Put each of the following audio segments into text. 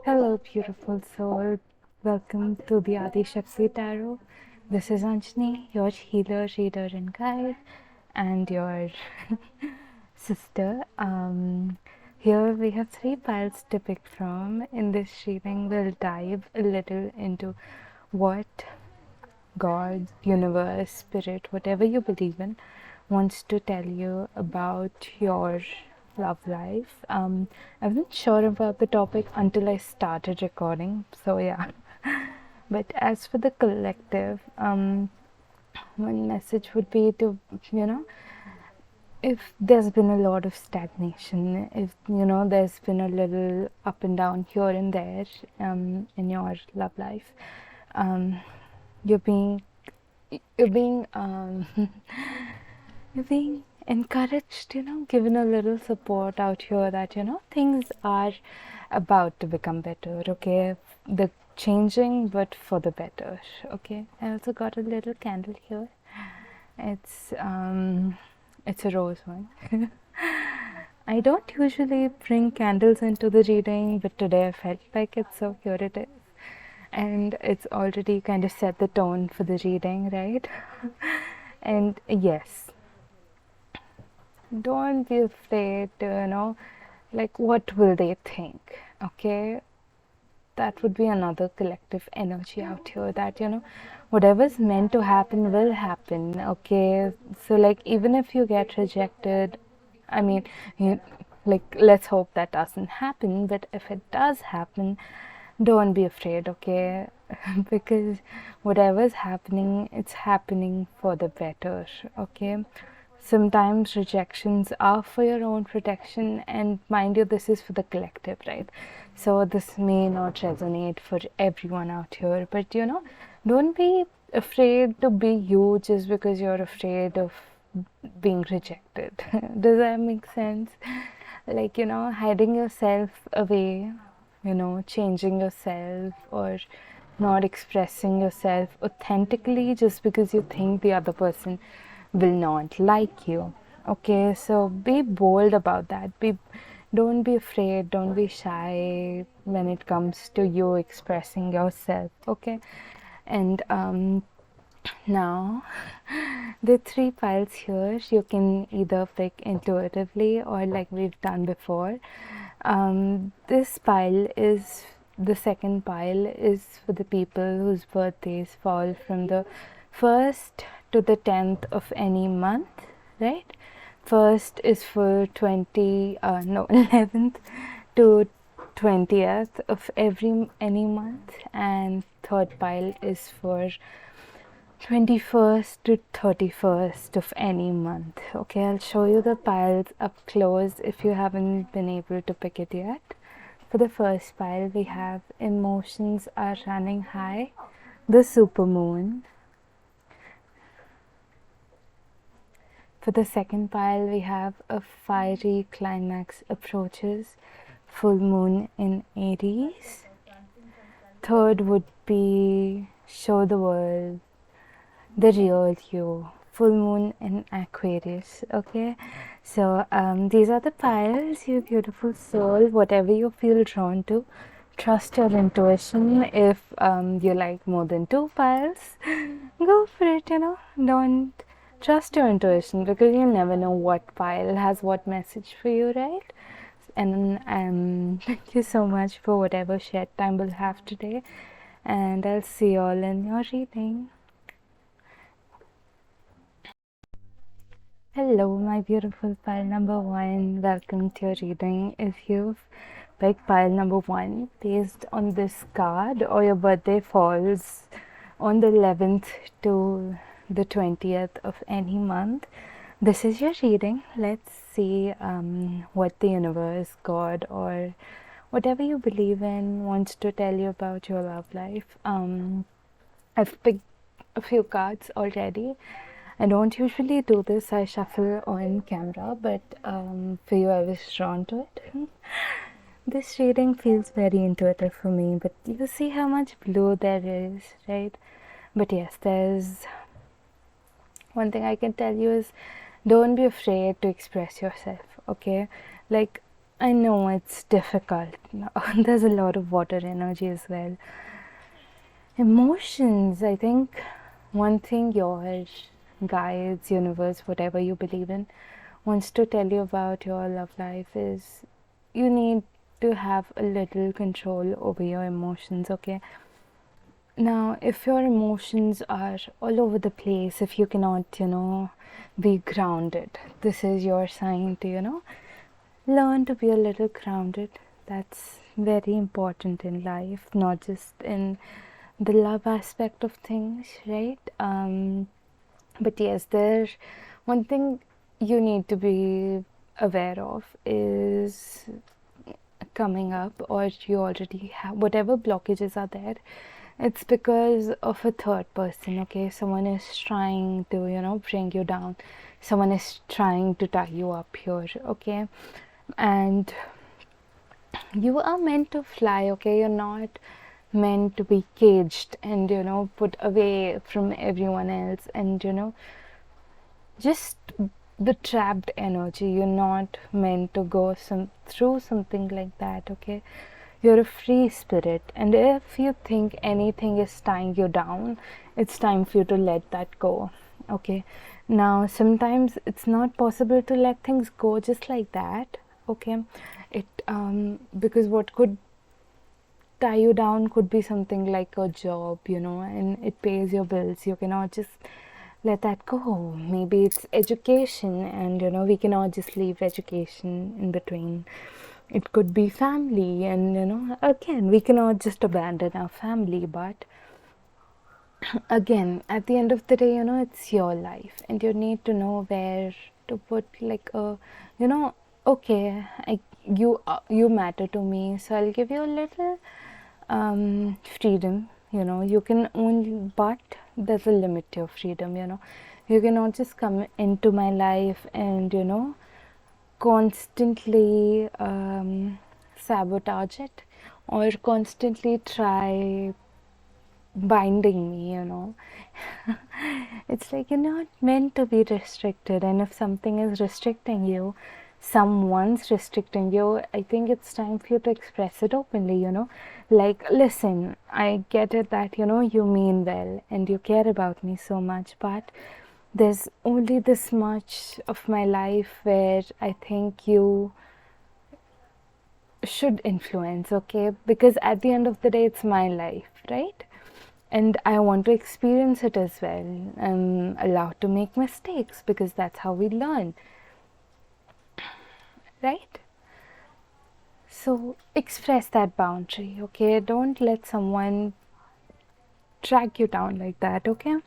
Hello, beautiful soul. Welcome to the Adi Shakti Tarot. This is Anjani, your healer, reader, and guide, and your sister. Here we have three piles to pick from. In this reading, we'll dive a little into what God, universe, spirit, whatever you believe in, wants to tell you about your love life. I wasn't sure about the topic until I started recording, so yeah. But as for the collective, one message would be to, if there's been a lot of stagnation, if there's been a little up and down here and there in your love life, um, you're being you're being you're being encouraged, given a little support out here that things are about to become better. Okay, the changing but for the better. Okay, I also got a little candle here. It's a rose one. I don't usually bring candles into the reading, but today I felt like it, so here it is. And it's already kind of set the tone for the reading, right? And yes, don't be afraid to, like, what will they think? Okay, that would be another collective energy out here that whatever's meant to happen will happen. Okay, so like even if you get rejected, I mean, you, like, let's hope that doesn't happen, but if it does happen, don't be afraid. Okay, because whatever's happening, it's happening for the better. Okay, sometimes rejections are for your own protection, and mind you, this is for the collective, right? So this may not resonate for everyone out here, but don't be afraid to be you just because you're afraid of being rejected. Does that make sense? Like, hiding yourself away, changing yourself, or not expressing yourself authentically just because you think the other person will not like you. Okay, so be bold about that. Don't be afraid, don't be shy when it comes to you expressing yourself. Okay, and now the three piles here, you can either pick intuitively or like we've done before. This pile is the second pile is for the people whose birthdays fall from the 1st to the 10th of any month, right? First is for 11th to 20th of any month, and third pile is for 21st to 31st of any month. Okay, I'll show you the piles up close if you haven't been able to pick it yet. For the first pile, we have emotions are running high, the supermoon. For the second pile, we have a fiery climax approaches, full moon in Aries. Third would be show the world the real you, full moon in Aquarius. Okay, so these are the piles, you beautiful soul. Whatever you feel drawn to, trust your intuition. If you like more than two piles, go for it. Don't trust your intuition, because you never know what pile has what message for you, right? And thank you so much for whatever shared time we'll have today, and I'll see you all in your reading. Hello, my beautiful pile number one. Welcome to your reading. If you've picked pile number one based on this card, or your birthday falls on the 11th to the 20th of any month, this is your reading. Let's see what the universe, God, or whatever you believe in wants to tell you about your love life. I've picked a few cards already. I don't usually do this, I shuffle on camera, but for you I was drawn to it. This reading feels very intuitive for me, but you see how much blue there is, right? But yes, there's one thing I can tell you is don't be afraid to express yourself, okay? Like, I know it's difficult. There's a lot of water energy as well. Emotions, I think one thing your guides, universe, whatever you believe in, wants to tell you about your love life is you need to have a little control over your emotions, okay? Now, if your emotions are all over the place, if you cannot, be grounded, this is your sign to, learn to be a little grounded. That's very important in life, not just in the love aspect of things, right? But yes, there one thing you need to be aware of is coming up, or you already have whatever blockages are there. It's because of a third person, okay? Someone is trying to, bring you down. Someone is trying to tie you up here, okay? And you are meant to fly, okay? You're not meant to be caged and, put away from everyone else and, just the trapped energy. You're not meant to go through something like that, okay? You're a free spirit, and if you think anything is tying you down, it's time for you to let that go, okay? Now, sometimes it's not possible to let things go just like that, okay? Because what could tie you down could be something like a job, and it pays your bills. You cannot just let that go. Maybe it's education, and we cannot just leave education in between. It could be family, and again, we cannot just abandon our family, but again, at the end of the day, it's your life, and you need to know where to put like a, okay, you matter to me, so I'll give you a little freedom. You can only, but there's a limit to your freedom. You cannot just come into my life and constantly sabotage it, or constantly try binding me. It's like you're not meant to be restricted, and if something is restricting you, someone's restricting you, I think it's time for you to express it openly. Like, listen, I get it that you mean well and you care about me so much, but there's only this much of my life where I think you should influence, okay? Because at the end of the day, it's my life, right? And I want to experience it as well. I'm allowed to make mistakes because that's how we learn, right? So express that boundary, okay? Don't let someone drag you down like that, okay?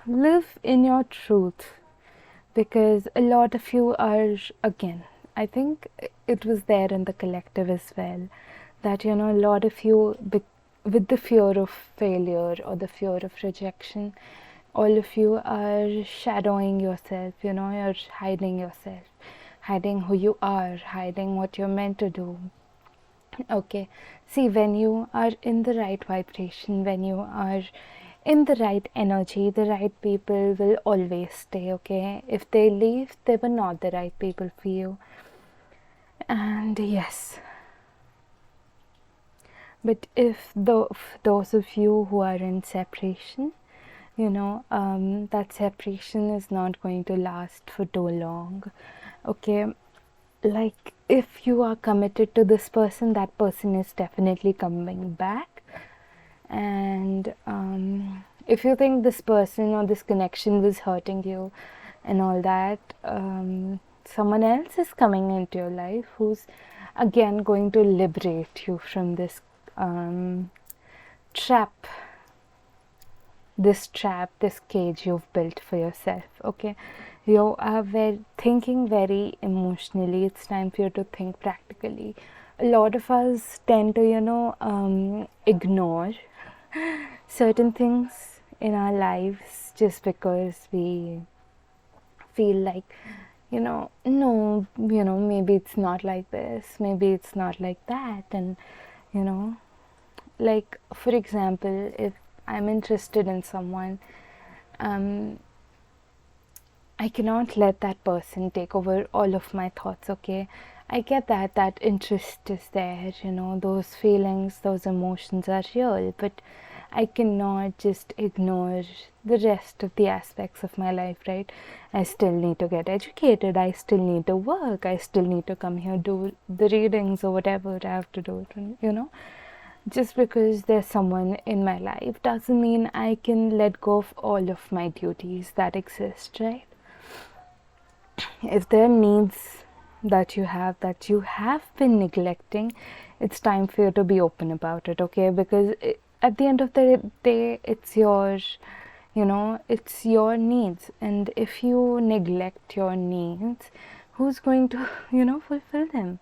Live in your truth, because a lot of you are, again, I think it was there in the collective as well, that a lot of you, with the fear of failure or the fear of rejection, all of you are shadowing yourself, you're hiding yourself, hiding who you are, hiding what you're meant to do. Okay, see, when you are in the right vibration, when you are in the right energy, the right people will always stay, okay? If they leave, they were not the right people for you. And yes, but if those of you who are in separation, that separation is not going to last for too long, okay? Like, if you are committed to this person, that person is definitely coming back. And if you think this person or this connection was hurting you and all that, someone else is coming into your life who's again going to liberate you from this trap, this cage you've built for yourself, okay? You are thinking very emotionally. It's time for you to think practically. A lot of us tend to ignore certain things in our lives just because we feel like, no, maybe it's not like this, maybe it's not like that. And like, for example, if I'm interested in someone, I cannot let that person take over all of my thoughts, okay? I get that interest is there, those feelings, those emotions are real, but I cannot just ignore the rest of the aspects of my life, right? I still need to get educated, I still need to work, I still need to come here, do the readings or whatever I have to do. Just because there's someone in my life doesn't mean I can let go of all of my duties that exist, right? If there are needs that you have been neglecting, it's time for you to be open about it, okay? Because at the end of the day, it's it's your needs, and if you neglect your needs, who's going to fulfill them?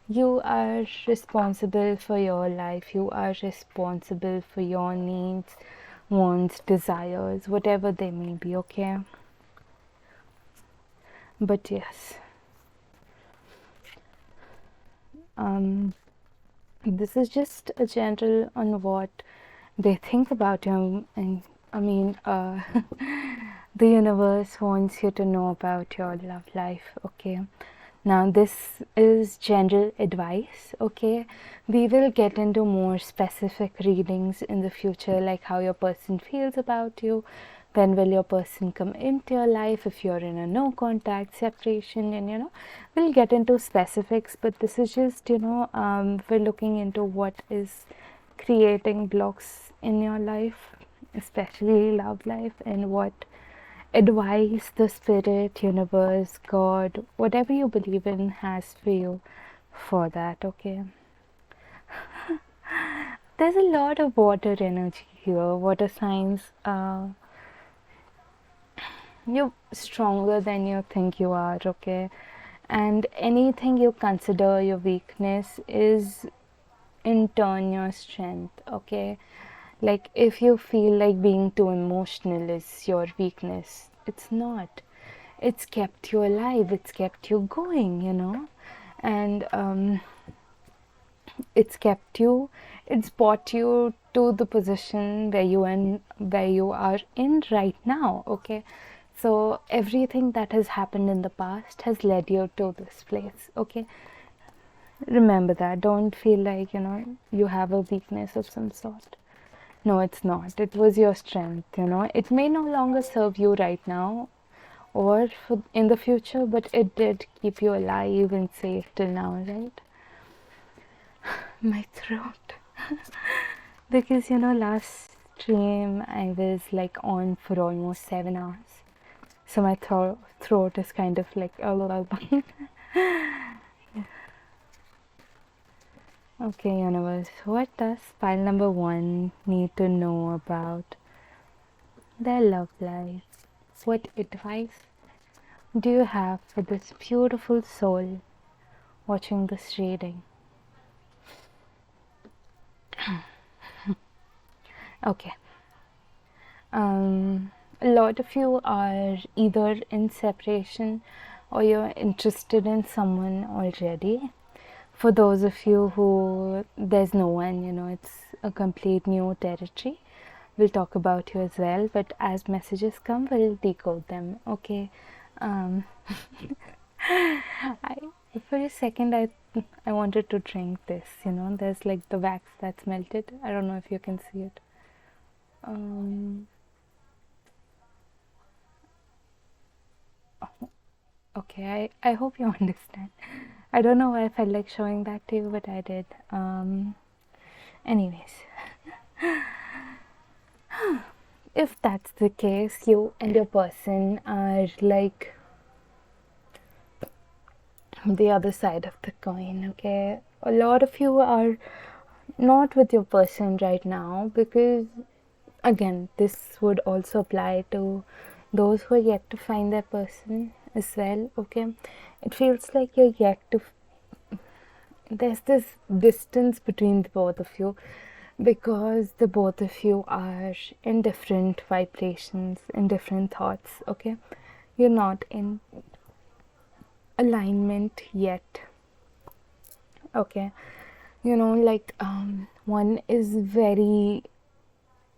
You are responsible for your life, you are responsible for your needs, wants, desires, whatever they may be, okay? But yes, this is just a general on what they think about you, and I mean, the universe wants you to know about your love life, okay? Now, this is general advice, okay? We will get into more specific readings in the future, like how your person feels about you, when will your person come into your life, if you're in a no contact separation, and we'll get into specifics, but this is just, we're looking into what is creating blocks in your life, especially love life, and what advice the spirit, universe, God, whatever you believe in has for you for that, okay? There's a lot of water energy here, water signs. You're stronger than you think you are, okay? And anything you consider your weakness is in turn your strength, okay? Like if you feel like being too emotional is your weakness, it's not. It's kept you alive, it's kept you going, and it's brought you to the position where you are in right now, okay? So everything that has happened in the past has led you to this place, okay? Remember that. Don't feel like you have a weakness of some sort. No, it's not. It was your strength, it may no longer serve you right now or in the future, but it did keep you alive and safe till now, right? My throat. Because last stream I was like on for almost 7 hours, so my throat is kind of like a little. Okay, universe, what does pile number 1 need to know about their love life? What advice do you have for this beautiful soul watching this reading? Okay. A lot of you are either in separation or you're interested in someone already. For those of you who there's no one, it's a complete new territory, we'll talk about you as well, but as messages come, we'll decode them, okay? For a second I wanted to drink this, there's like the wax that's melted. I don't know if you can see it. Okay, I hope you understand. I don't know why I felt like showing that to you, but I did. Anyways, if that's the case, you and your person are like the other side of the coin, okay? A lot of you are not with your person right now because, again, this would also apply to those who are yet to find their person as well, okay? It feels like you're yet to there's this distance between the both of you because the both of you are in different vibrations, in different thoughts, okay? You're not in alignment yet, okay? Like one is very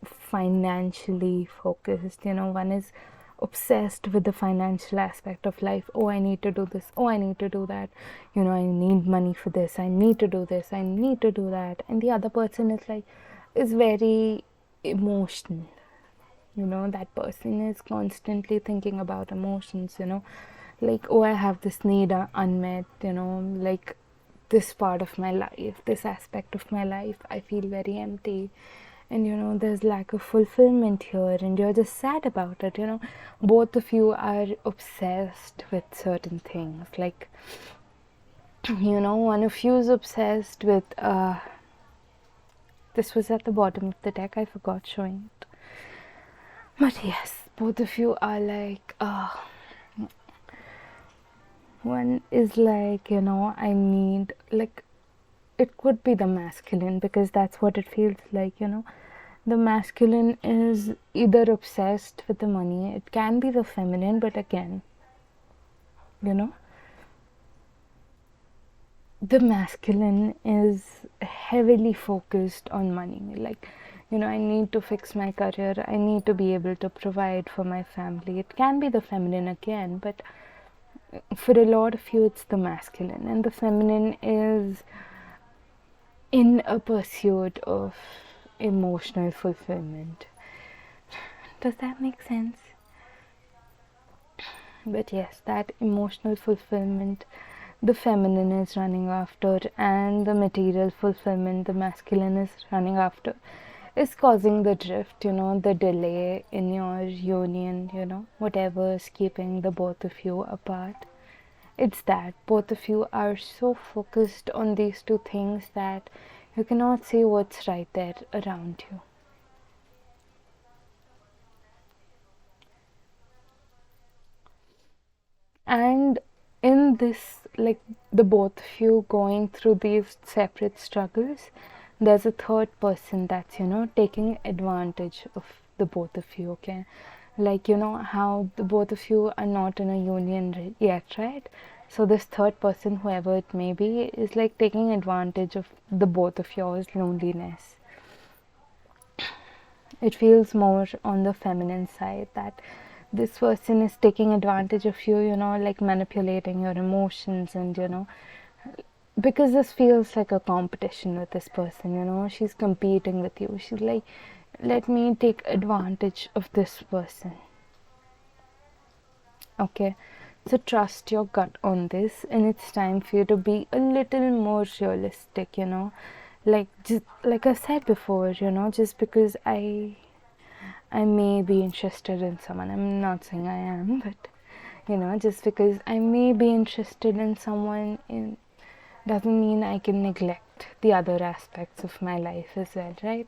financially focused, one is obsessed with the financial aspect of life. Oh, I need to do this. Oh, I need to do that. I need money for this. I need to do this. I need to do that. And the other person is very emotional. That person is constantly thinking about emotions, like, oh, I have this need unmet, like this part of my life, this aspect of my life, I feel very empty. And there's lack of fulfillment here, and you're just sad about it. Both of you are obsessed with certain things. Like, one of you is obsessed with, this was at the bottom of the deck, I forgot showing it. But yes, both of you are like, one is like, I need, like, it could be the masculine, because that's what it feels like. The masculine is either obsessed with the money. It can be the feminine, but again, the masculine is heavily focused on money. Like, I need to fix my career, I need to be able to provide for my family. It can be the feminine again, but for a lot of you it's the masculine, and the feminine is in a pursuit of emotional fulfillment. Does that make sense? But yes, that emotional fulfillment the feminine is running after, and the material fulfillment the masculine is running after, is causing the drift, the delay in your union, whatever is keeping the both of you apart. It's that both of you are so focused on these two things that you cannot see what's right there around you. And in this, like, the both of you going through these separate struggles, there's a third person that's taking advantage of the both of you. Okay, like, how the both of you are not in a union yet, right? So this third person, whoever it may be, is like taking advantage of the both of yours loneliness. It feels more on the feminine side that this person is taking advantage of you, like manipulating your emotions, and because this feels like a competition with this person. She's competing with you. She's like, let me take advantage of this person. Okay, so trust your gut on this, and it's time for you to be a little more realistic. Like, just like I said before, just because I may be interested in someone, I'm not saying I am, but just because I may be interested in someone doesn't mean I can neglect the other aspects of my life as well, right?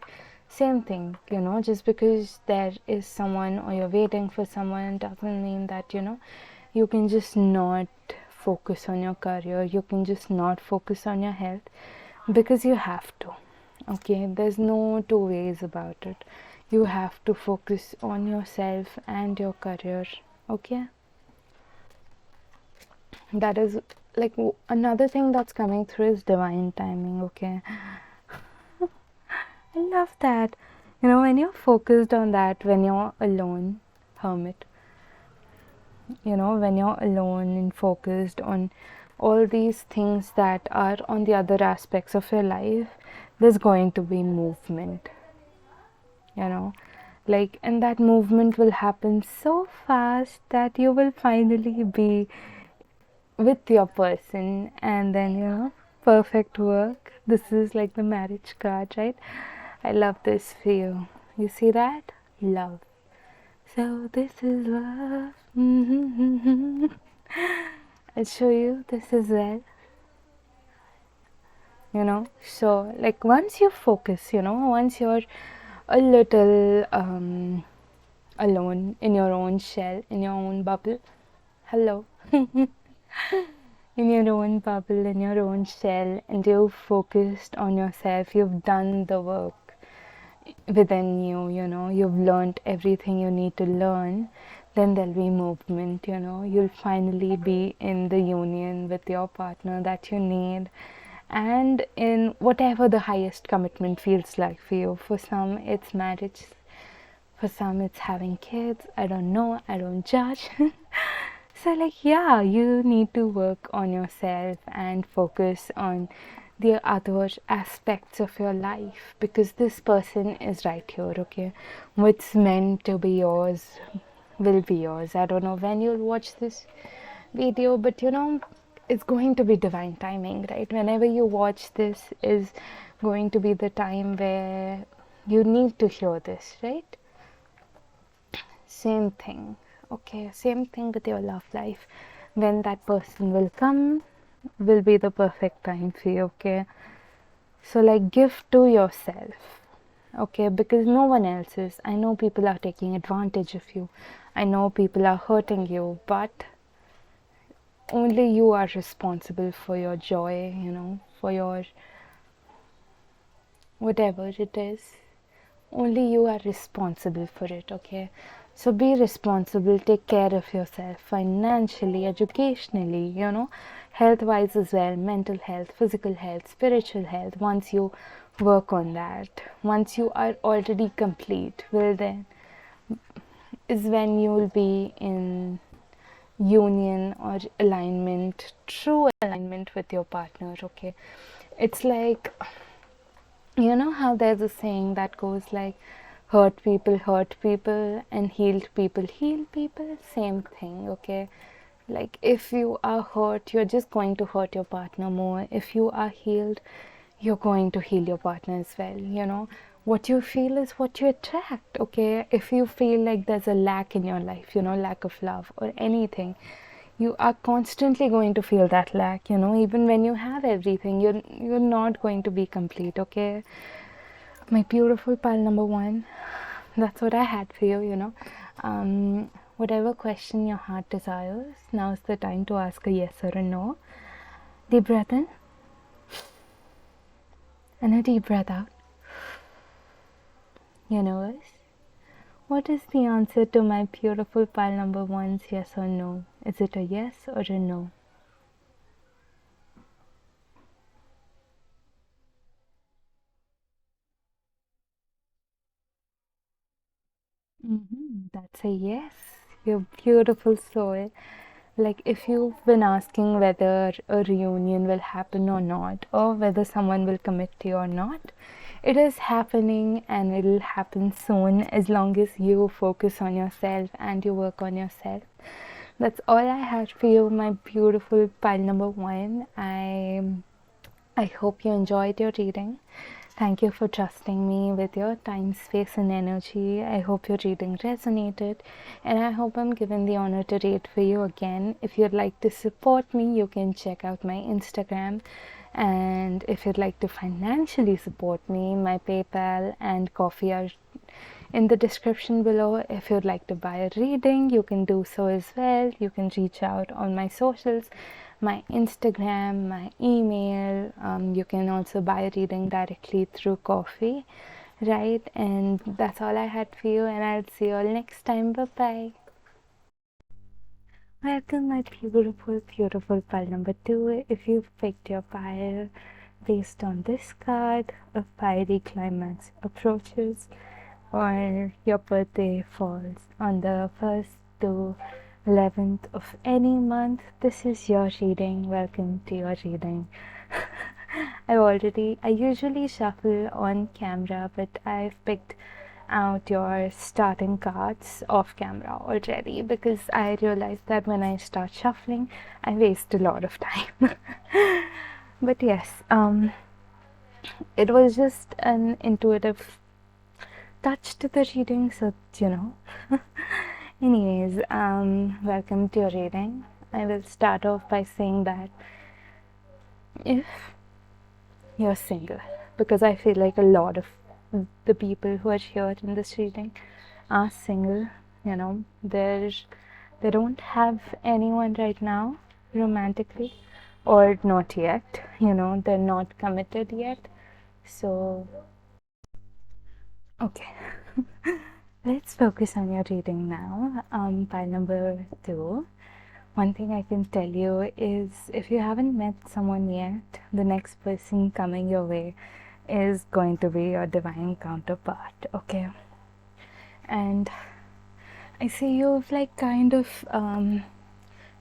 Same thing, just because there is someone or you're waiting for someone doesn't mean that you can just not focus on your career, you can just not focus on your health, because you have to. Okay, there's no two ways about it. You have to focus on yourself and your career. Okay, that is like another thing that's coming through is divine timing. Okay, I love that. When you're focused on that, when you're alone, hermit, when you're alone and focused on all these things that are on the other aspects of your life, there's going to be movement. Like, and that movement will happen so fast that you will finally be with your person, and then perfect work. This is like the marriage card, right? I love this for you. You see that? Love. So this is love. I'll show you this as well. So like, once you focus, once you're a little alone in your own shell, in your own bubble, hello, in your own bubble, in your own shell, and you've focused on yourself, you've done the work within you, you've learned everything you need to learn, then there'll be movement. You'll finally be in the union with your partner that you need, and in whatever the highest commitment feels like for you. For some it's marriage, For some, it's having kids. I don't know. I don't judge. So, like, yeah, you need to work on yourself and focus on the other aspects of your life, because this person is right here, okay? What's meant to be yours will be yours. I don't know when you'll watch this video, but it's going to be divine timing, right? Whenever you watch this is going to be the time where you need to hear this, right? Same thing, okay? Same thing with your love life. When that person will come, will be the perfect time for you, okay? So, like, give to yourself, okay? Because no one else is. I know people are taking advantage of you, I know people are hurting you, but only you are responsible for your joy, for your whatever it is. Only you are responsible for it, okay? So be responsible, take care of yourself financially, educationally, health wise as well, mental health, physical health, spiritual health. Once you work on that, once you are already complete, well, then is when you will be in union or alignment, true alignment with your partner, okay? It's like, how there's a saying that goes like, hurt people and healed people heal people. Same thing, okay? Like, if you are hurt, you're just going to hurt your partner more. If you are healed, you're going to heal your partner as well. What you feel is what you attract, okay? If you feel like there's a lack in your life, lack of love or anything, you are constantly going to feel that lack. Even when you have everything, you're not going to be complete, okay? My beautiful pal number one, that's what I had for you. Whatever question your heart desires, now's the time to ask a yes or a no. Deep breath in and a deep breath out. Universe, what is the answer to my beautiful pal number one's yes or no? Is it a yes or a no? That's a yes. Your beautiful soul. Like, if you've been asking whether a reunion will happen or not, or whether someone will commit to you or not, it is happening and it'll happen soon, as long as you focus on yourself and you work on yourself. That's all I had for you, my beautiful pile number one. I hope you enjoyed your reading. Thank you for trusting me with your time, space, and energy. I hope your reading resonated, and I hope I'm given the honor to read for you again. If you'd like to support me, you can check out my Instagram. And if you'd like to financially support me, my PayPal and Coffee are in the description below. If you'd like to buy a reading, you can do so as well. You can reach out on my socials, my Instagram, my email. You can also buy a reading directly through Coffee, right? And that's all I had for you, and I'll see you all next time. Bye bye. Welcome, my beautiful, beautiful pile number two. If you've picked your pile based on this card, a fiery climax approaches, or your birthday falls on the 1st to 11th of any month, this is your reading. Welcome to your reading. I usually shuffle on camera, but I've picked out your starting cards off camera already, because I realized that when I start shuffling, I waste a lot of time. But yes, it was just an intuitive touch to the reading, so anyways, welcome to your reading. I will start off by saying that if you're single, because I feel like a lot of the people who are here in this reading are single, they don't have anyone right now romantically, or not yet, they're not committed yet. So okay. Let's focus on your reading now. Pile number two. One thing I can tell you is, if you haven't met someone yet, the next person coming your way is going to be your divine counterpart, okay? And I see you've like kind of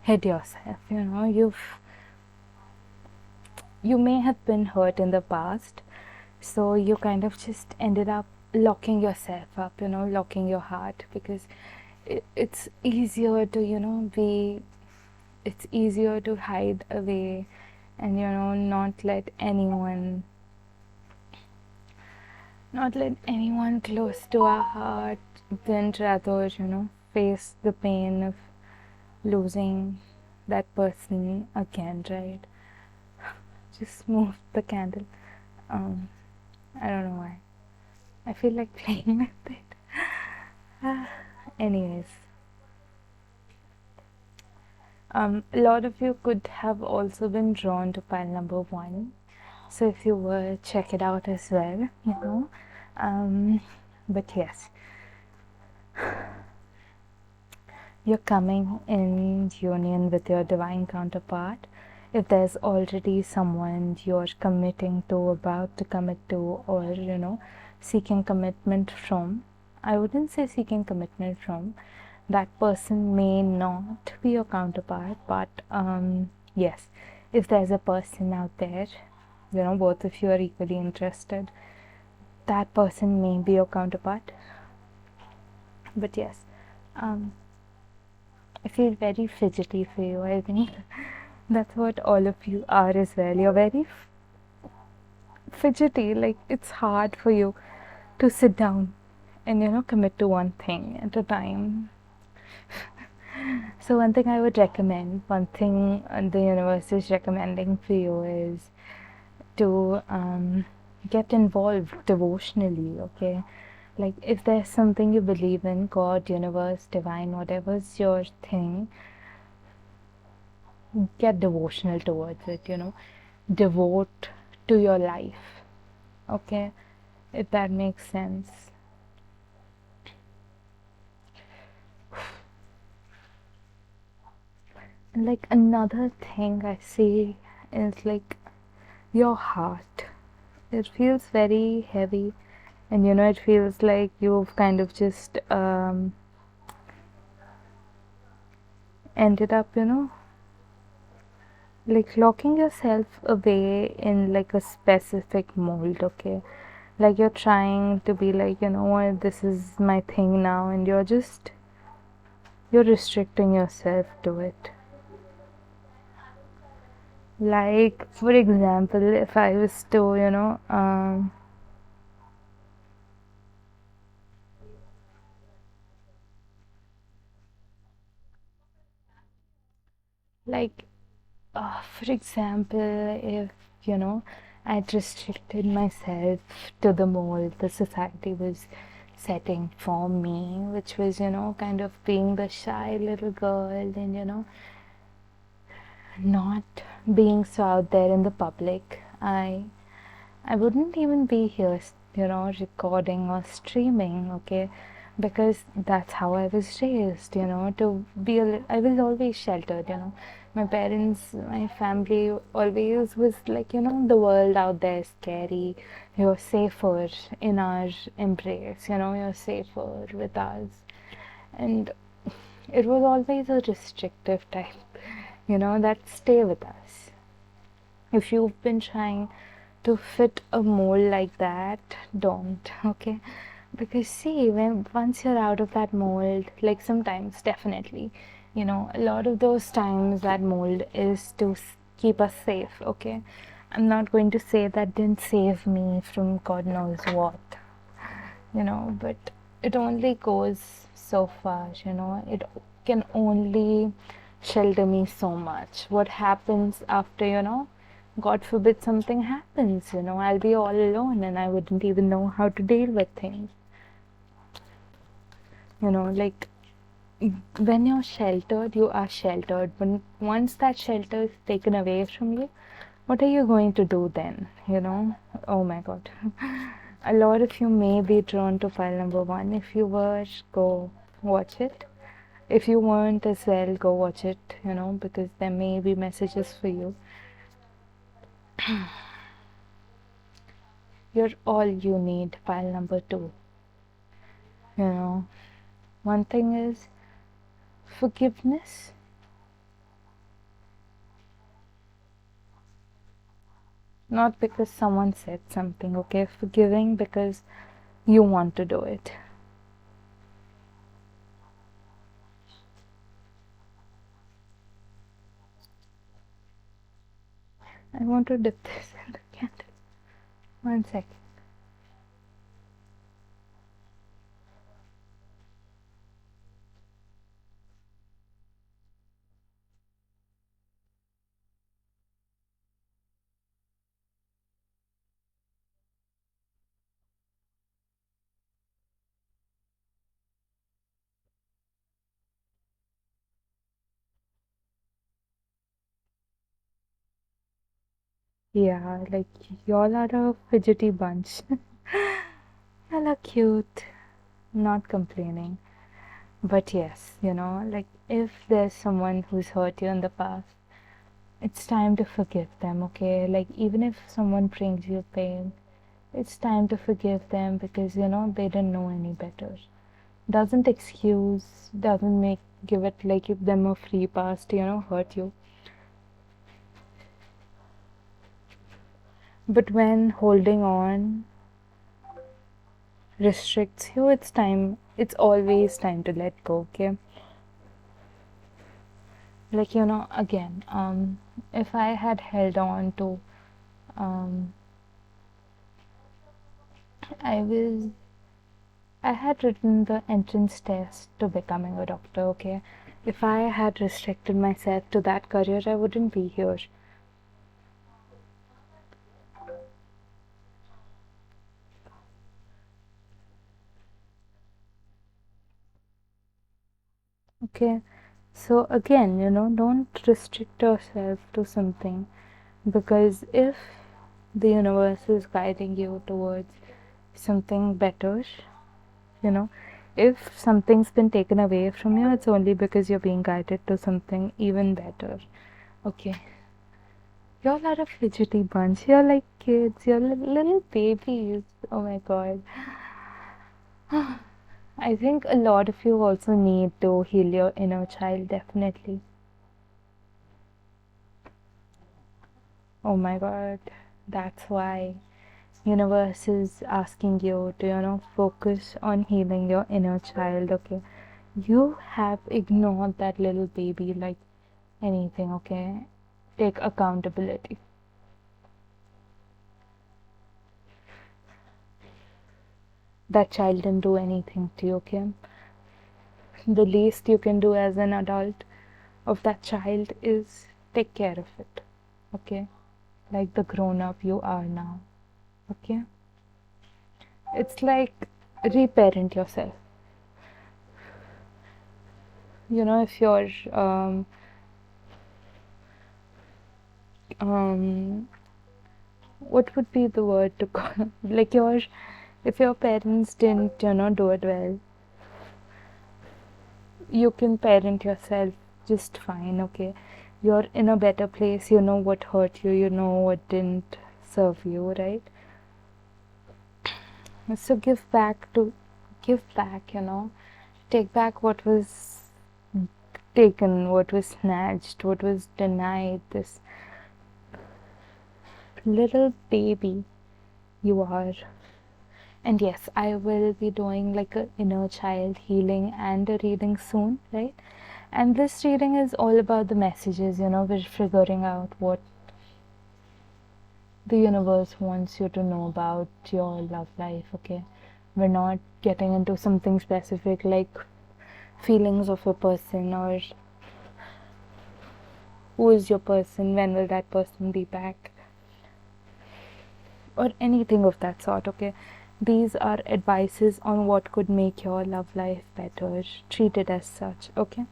hit yourself, you may have been hurt in the past, so you kind of just ended up locking yourself up, locking your heart, because it's easier to, it's easier to hide away and, not let anyone close to our heart than rather, face the pain of losing that person again, right? Just move the candle. Um, I don't know why. I feel like playing with it. Anyways, a lot of you could have also been drawn to pile number one. So if you were, check it out as well, But yes, you're coming in union with your divine counterpart. If there's already someone you're committing to, about to commit to, or seeking commitment from, I wouldn't say seeking commitment from, that person may not be your counterpart, but yes, if there's a person out there, both of you are equally interested, that person may be your counterpart. But yes, I feel very fidgety for you. I think that's what all of you are as well. You're very fidgety. Like, it's hard for you to sit down and, commit to one thing at a time. So, one thing I would recommend, one thing the universe is recommending for you is to get involved devotionally, okay? Like, if there's something you believe in, God, universe, divine, whatever's your thing, get devotional towards it, devote to your life, okay, if that makes sense. And like, another thing I see is like your heart. It feels very heavy, and it feels like you've kind of just ended up, like locking yourself away in like a specific mold, okay? Like, you're trying to be like, what, this is my thing now, and you're restricting yourself to it. Like, for example, if I was to, like, for example, if, I'd restricted myself to the mold the society was setting for me, which was, kind of being the shy little girl and, not being so out there in the public, I wouldn't even be here, recording or streaming, okay? Because that's how I was raised, to be I was always sheltered, My parents, my family always was like, the world out there is scary. You're safer in our embrace, you're safer with us. And it was always a restrictive type, that stay with us. If you've been trying to fit a mold like that, don't, okay? Because see, when once you're out of that mold, like sometimes definitely, a lot of those times that mold is to keep us safe, okay? I'm not going to say that didn't save me from God knows what, but it only goes so far, it can only shelter me so much. What happens after, God forbid something happens, I'll be all alone and I wouldn't even know how to deal with things. Like, when you're sheltered, you are sheltered. But once that shelter is taken away from you, what are you going to do then? Oh my God. A lot of you may be drawn to file number one. If you were, go watch it. If you weren't as well, go watch it, because there may be messages for you. You're all you need, file number two. You know, one thing is forgiveness. Not because someone said something, okay? Forgiving because you want to do it. I want to dip this in the candle. One second. Yeah, like y'all are a fidgety bunch. Y'all are cute. Not complaining. But yes, like if there's someone who's hurt you in the past, it's time to forgive them, okay? Like even if someone brings you pain, it's time to forgive them because they didn't know any better. Doesn't excuse, doesn't make give it like give them a free pass to hurt you. But when holding on restricts you, it's always time to let go, okay? Like again, if I had held on to um I was I had written the entrance test to becoming a doctor, okay? If I had restricted myself to that career, I wouldn't be here. Okay? So again, don't restrict yourself to something, because if the universe is guiding you towards something better, you know, if something's been taken away from you, it's only because you're being guided to something even better. Okay? Y'all are a fidgety bunch. You're like kids. You're little babies. Oh my god. I think a lot of you also need to heal your inner child, definitely. Oh my god. That's why universe is asking you to, focus on healing your inner child, okay? You have ignored that little baby like anything, okay? Take accountability. That child didn't do anything to you, okay? The least you can do as an adult of that child is take care of it, okay? Like the grown up you are now, okay? It's like reparent yourself. If you're um what would be the word to call like your if your parents didn't do it well, you can parent yourself just fine, okay? You're in a better place, you know what hurt you, you know what didn't serve you, right? So give back, take back what was taken, what was snatched, what was denied. This little baby you are. And yes, I will be doing like a inner child healing and a reading soon, right? And this reading is all about the messages, we're figuring out what the universe wants you to know about your love life, okay? We're not getting into something specific like feelings of a person or who is your person, when will that person be back, or anything of that sort, okay? These are advices on what could make your love life better. Treat it as such, okay?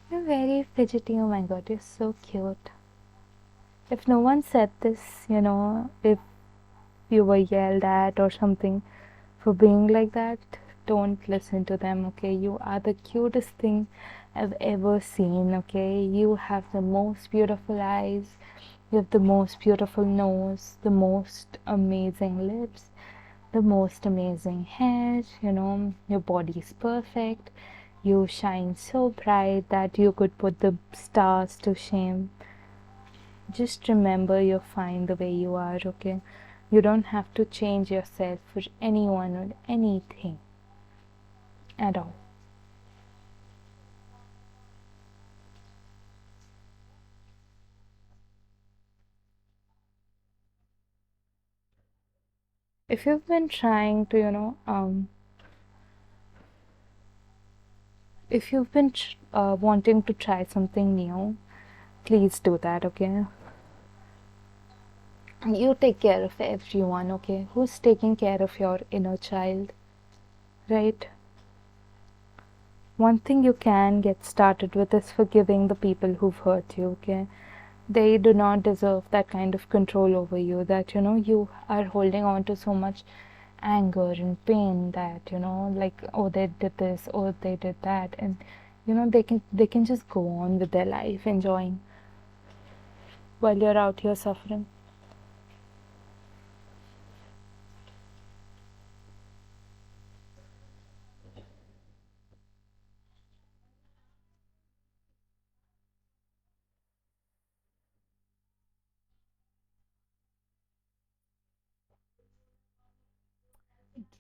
You're very fidgety, oh my god, you're so cute. If no one said this, if you were yelled at or something for being like that, don't listen to them, okay? You are the cutest thing I've ever seen, okay? You have the most beautiful eyes, You have the most beautiful nose, the most amazing lips, the most amazing hair, your body is perfect. You shine so bright that you could put the stars to shame. Just remember you're fine the way you are, okay? You don't have to change yourself for anyone or anything at all. If you've been trying to, if you've been wanting to try something new, please do that, okay? You take care of everyone, okay? Who's taking care of your inner child, right? One thing you can get started with is forgiving the people who've hurt you, okay? They do not deserve that kind of control over you, that you are holding on to so much anger and pain, that like, oh, they did this, oh, they did that, and they can just go on with their life enjoying while you're out here suffering.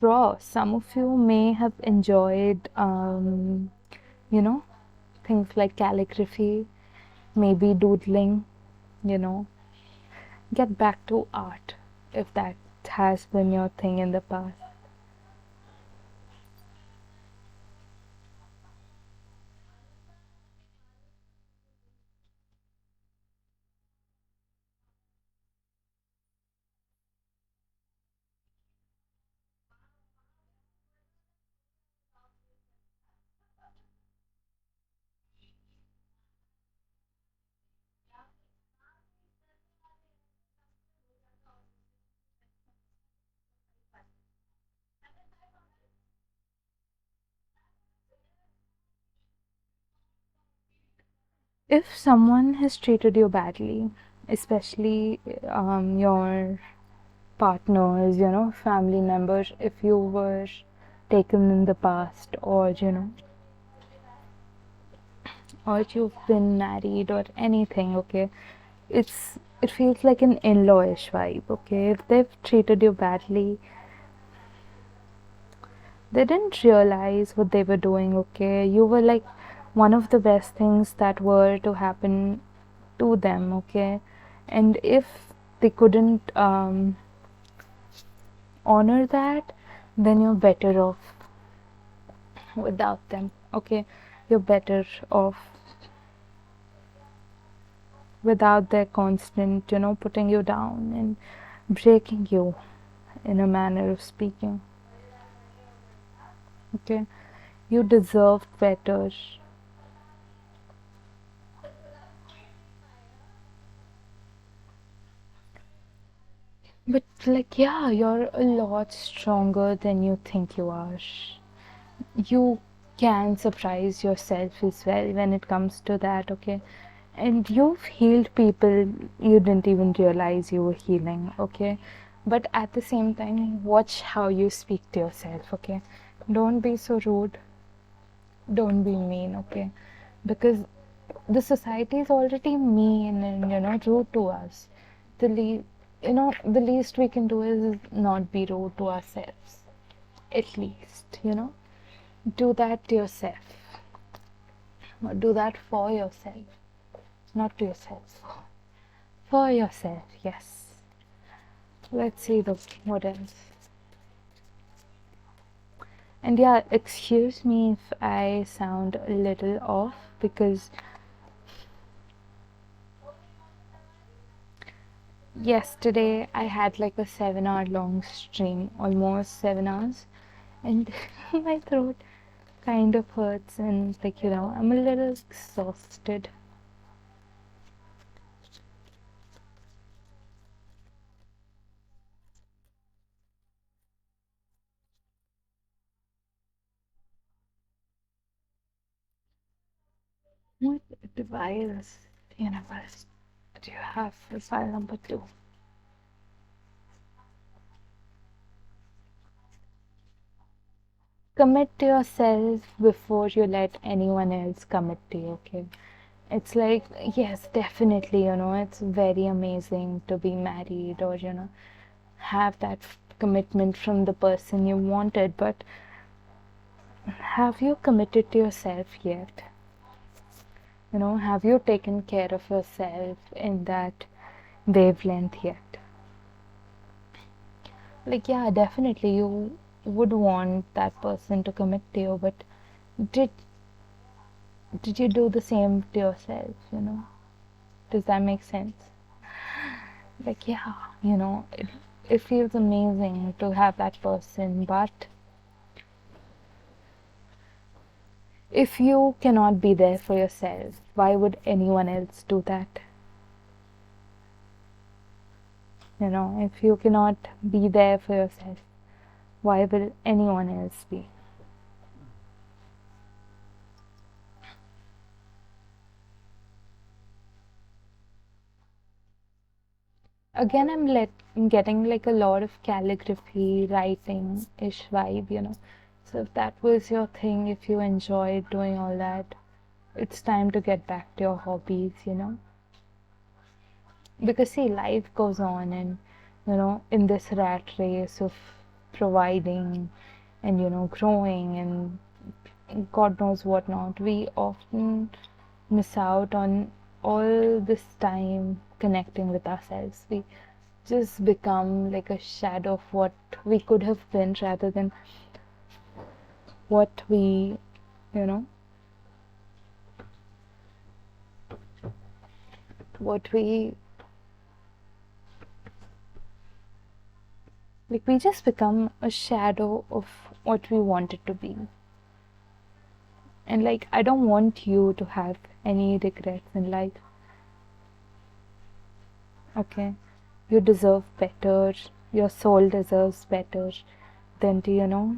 Raw, some of you may have enjoyed you know things like calligraphy, maybe doodling. you know get back to art if that has been your thing in the past. If someone has treated you badly, especially your partners, family members, if you were taken in the past, or you've been married or anything, okay, it feels like an in-lawish vibe, okay? If they've treated you badly, they didn't realize what they were doing, okay? You were like one of the best things that were to happen to them, okay? And if they couldn't honor that, then you're better off without them, okay? You're better off without their constant, putting you down and breaking you, in a manner of speaking, okay? You deserve better. But, like, yeah, you're a lot stronger than you think you are. You can surprise yourself as well when it comes to that, okay? And you've healed people you didn't even realize you were healing, okay? But at the same time, watch how you speak to yourself, okay? Don't be so rude, don't be mean, okay? Because the society is already mean and rude to us. The least we can do is not be rude to ourselves, at least, do that to yourself, or do that for yourself, not to yourself, for yourself. Yes. Let's see what else. And yeah, excuse me if I sound a little off, because yesterday I had like a 7 hour long stream, almost 7 hours, and my throat kind of hurts, and like, I'm a little exhausted. What device, universe? What do you have for file number 2? Commit to yourself before you let anyone else commit to you, okay? It's like, yes, definitely, it's very amazing to be married or, have that commitment from the person you wanted, but have you committed to yourself yet? Have you taken care of yourself in that wavelength yet? Like, yeah, definitely you would want that person to commit to you, but did did you do the same to yourself? Does that make sense? Like, yeah, it feels amazing to have that person, but if you cannot be there for yourself, why would anyone else do that? If you cannot be there for yourself, why will anyone else be? Again, I'm getting like a lot of calligraphy, writing ish vibe. So if that was your thing, if you enjoyed doing all that, it's time to get back to your hobbies. Because see, life goes on, and in this rat race of providing and growing and God knows what not, we often miss out on all this time connecting with ourselves. We just become like a shadow of what we could have been rather than what we you know what we like. We just become a shadow of what we wanted to be. And like, I don't want you to have any regrets in life. Okay, you deserve better. Your soul deserves better than to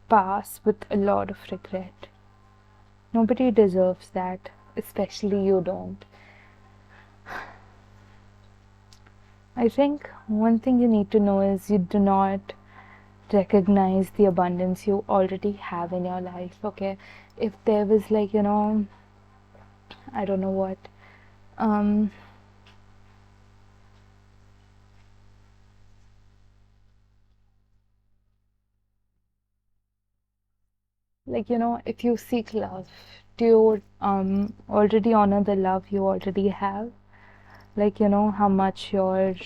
pass with a lot of regret. Nobody deserves that, especially you don't. I think one thing you need to know is you do not recognize the abundance you already have in your life. Okay, if there was like I don't know what, um like if you seek love, do you already honor the love you already have? Like how much your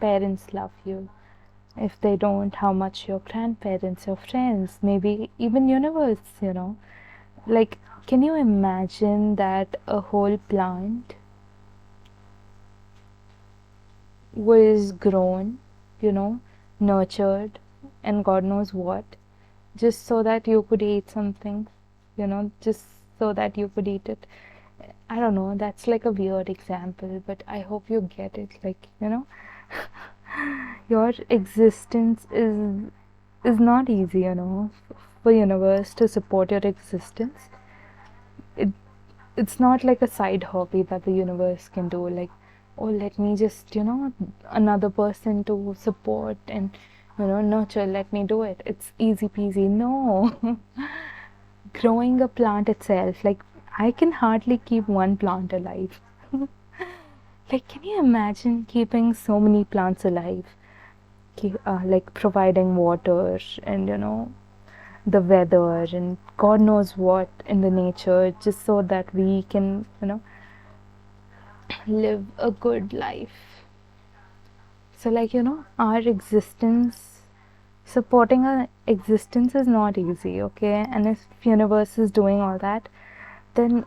parents love you. If they don't, how much your grandparents, your friends, maybe even universe. Like, can you imagine that a whole plant was grown, you know, nurtured, and God knows what, just so that you could eat something, just so that you could eat it. I don't know, that's like a weird example, but I hope you get it. Like, your existence is not easy, for universe to support your existence. It it's not like a side hobby that the universe can do, like, oh, let me just another person to support and nurture, let me do it, it's easy peasy. No. Growing a plant itself, like, I can hardly keep one plant alive. Like, can you imagine keeping so many plants alive? Like providing water and the weather and God knows what in the nature, just so that we can live a good life. So like our existence, supporting our existence is not easy. Okay, and if universe is doing all that, then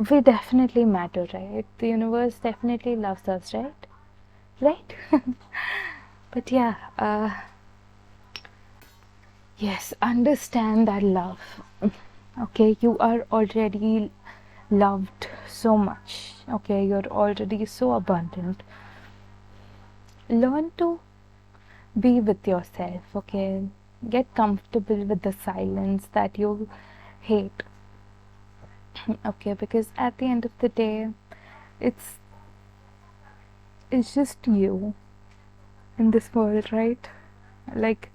we definitely matter, right? The universe definitely loves us, right. But yeah, yes, understand that love. Okay, you are already loved so much. Okay, you're already so abundant. Learn to be with yourself. Okay, get comfortable with the silence that you hate. Okay, because at the end of the day, it's it's just you in this world, right? Like,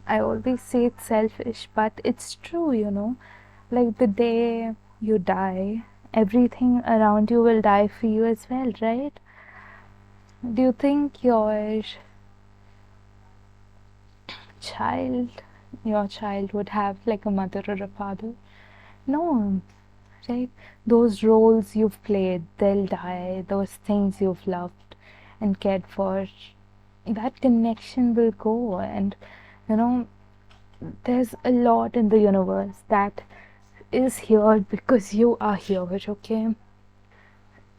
I always say it's selfish, but it's true, Like, the day you die, everything around you will die for you as well, right? Do you think child, your child would have like a mother or a father? No, right? Those roles you've played, they'll die. Those things you've loved and cared for, that connection will go. And you know, there's a lot in the universe that is here because you are here, okay?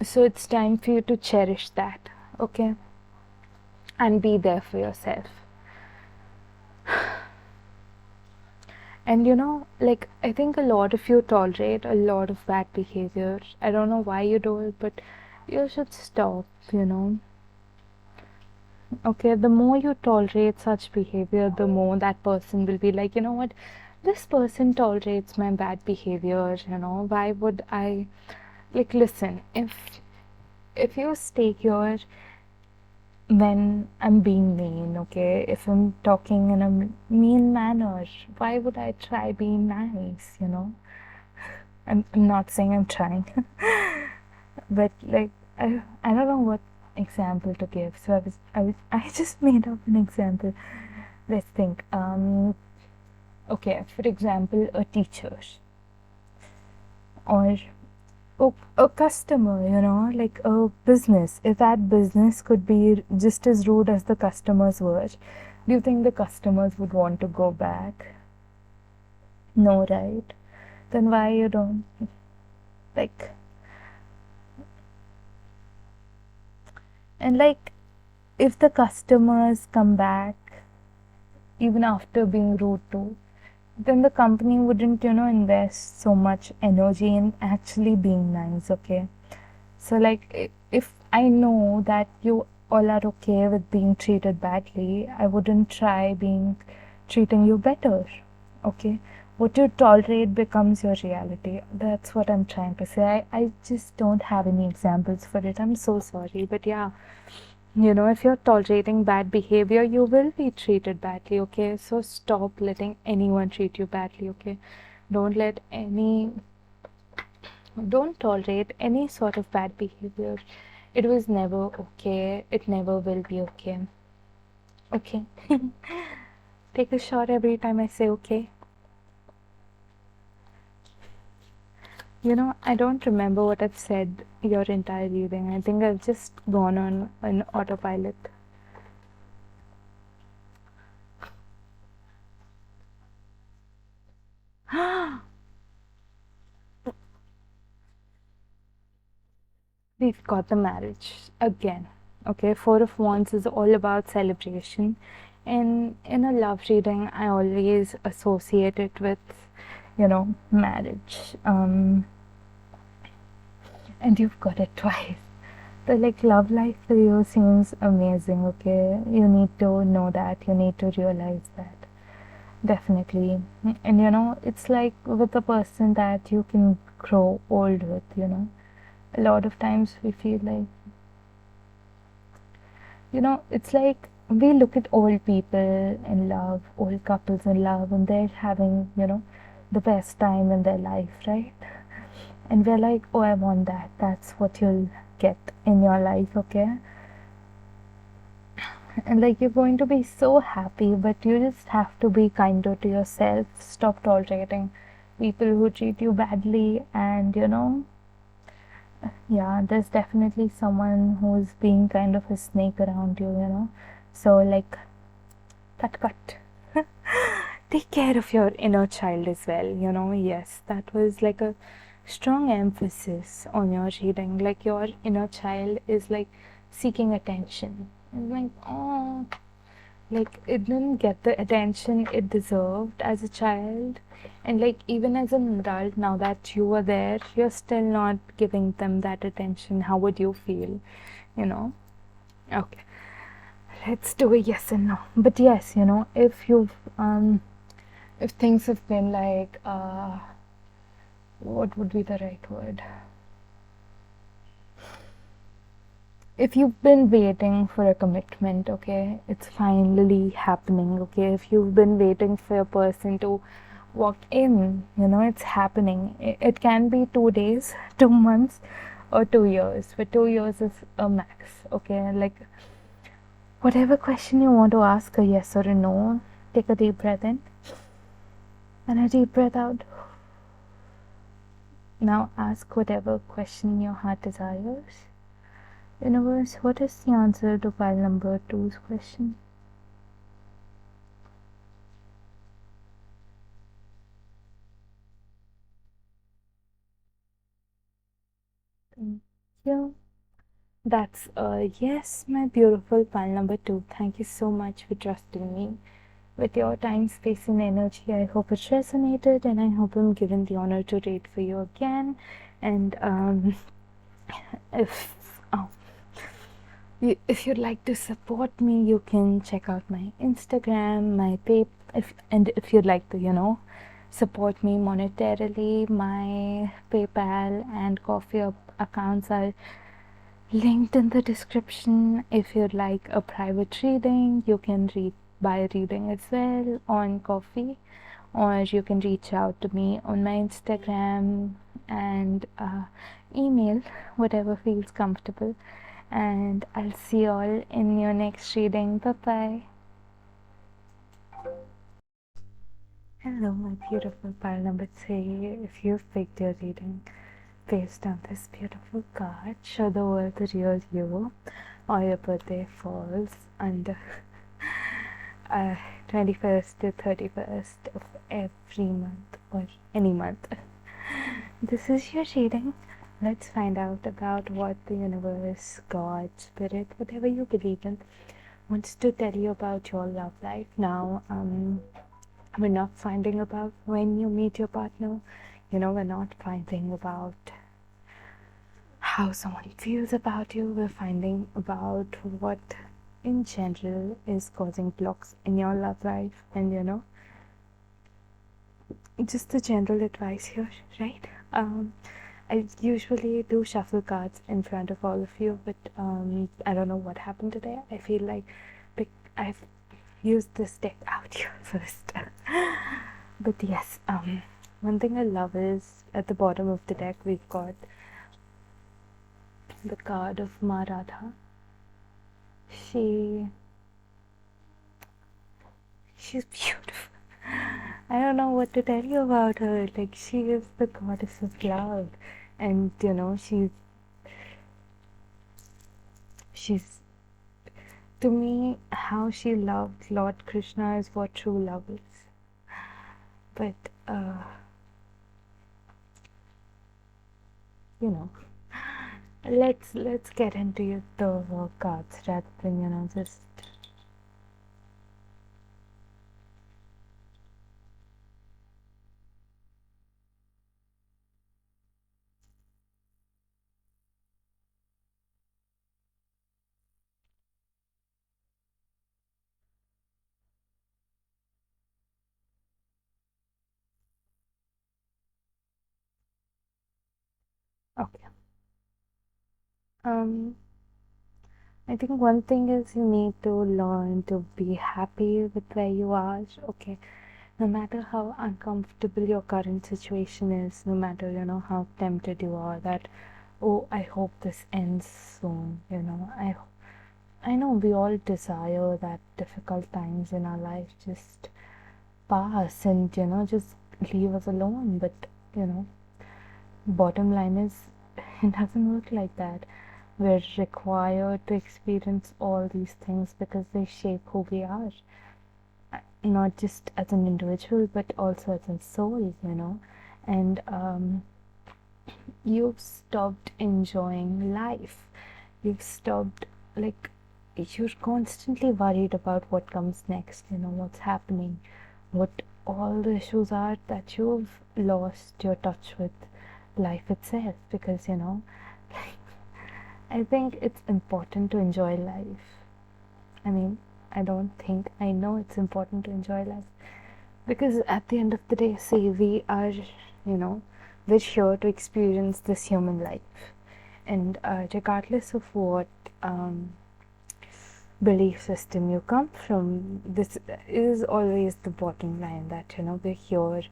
So it's time for you to cherish that, okay? And be there for yourself. And like, I think a lot of you tolerate a lot of bad behavior. I don't know why you do it, but you should stop, Okay, the more you tolerate such behavior, the more that person will be like, you know what, this person tolerates my bad behavior, why would I, like, listen, if you stay here when I'm being mean, okay, if I'm talking in a mean manner, why would I try being nice, I'm not saying I'm trying, but like, I don't know what example to give. So I just made up an example. Let's think. Okay, for example, a teacher or a customer, like a business. If that business could be just as rude as the customers were, do you think the customers would want to go back? No, right? Then why you don't, like, and like, if the customers come back even after being rude to, then the company wouldn't, invest so much energy in actually being nice, okay? So, like, if I know that you all are okay with being treated badly, I wouldn't try treating you better, okay? What you tolerate becomes your reality. That's what I'm trying to say. I just don't have any examples for it. I'm so sorry. But yeah, if you're tolerating bad behavior, you will be treated badly, okay? So stop letting anyone treat you badly, okay? Don't let any, don't tolerate any sort of bad behavior. It was never okay. It never will be okay. Okay? Take a shot every time I say okay. I don't remember what I've said your entire reading. I think I've just gone on an autopilot. We've got the marriage again. Okay, Four of Wands is all about celebration. And in a love reading, I always associate it with, marriage. And you've got it twice. The like love life for you seems amazing, okay? You need to know that, you need to realize that. Definitely. And it's like with a person that you can grow old with, A lot of times we feel like, it's like we look at old people in love, old couples in love, and they're having, the best time in their life, right? And we're like, oh, I want that. That's what you'll get in your life, okay? And like, you're going to be so happy, but you just have to be kinder to yourself. Stop tolerating people who treat you badly, and yeah, there's definitely someone who's being kind of a snake around you, So, like, cut. Take care of your inner child as well, Yes, that was like a strong emphasis on your reading. Like, your inner child is like seeking attention. It's like, oh, like, it didn't get the attention it deserved as a child, and like, even as an adult, now that you are there, you're still not giving them that attention. How would you feel? Okay, let's do a yes and no. But yes, if you've if things have been like, what would be the right word? If you've been waiting for a commitment, okay, it's finally happening, okay. If you've been waiting for a person to walk in, it's happening. It can be 2 days, 2 months, or 2 years, but 2 years is a max, okay. Like, whatever question you want to ask, a yes or a no, take a deep breath in and a deep breath out. Now ask whatever question your heart desires. Universe, what is the answer to pile number two's question? Thank you. That's a yes, my beautiful pile number two. Thank you so much for trusting me with your time, space, and energy. I hope it resonated, and I hope I'm given the honor to read for you again. And if oh, if you'd like to support me, you can check out my Instagram, my if you'd like to, support me monetarily, my PayPal and Coffee accounts are linked in the description. If you'd like a private reading, you can buy a reading as well on Coffee, or you can reach out to me on my Instagram and email, whatever feels comfortable. And I'll see you all in your next reading. Bye bye. Hello, my beautiful pile number three. If you've picked your reading based on this beautiful card, show the world the real you, or your birthday falls under 21st to 31st of every month or any month. This is your reading. Let's find out about what the universe, God, spirit, whatever you believe in, wants to tell you about your love life. Now, we're not finding about when you meet your partner. We're not finding about how someone feels about you. We're finding about what in general is causing blocks in your love life, and just the general advice here, right? I usually do shuffle cards in front of all of you, but I don't know what happened today. I feel like I've used this deck out here first. But yes, one thing I love is at the bottom of the deck we've got the card of Maratha. She's beautiful. I don't know what to tell you about her. Like, she is the goddess of love, and she's to me, how she loved Lord Krishna is what true love is. But you know, let's get into the cards rather than just. Okay. I think one thing is you need to learn to be happy with where you are. Okay, no matter how uncomfortable your current situation is, no matter how tempted you are that, oh, I hope this ends soon. I know we all desire that difficult times in our life just pass and just leave us alone, but bottom line is it doesn't work like that. We're required to experience all these things because they shape who we are, not just as an individual but also as a soul, and you've stopped enjoying life. You've stopped, like, you're constantly worried about what comes next, what's happening, what all the issues are, that you've lost your touch with life itself. Because I think it's important to enjoy life. I mean, I don't think, I know it's important to enjoy life, Because at the end of the day, see, we are, we're here to experience this human life. And regardless of what belief system you come from, this is always the bottom line, that, we're here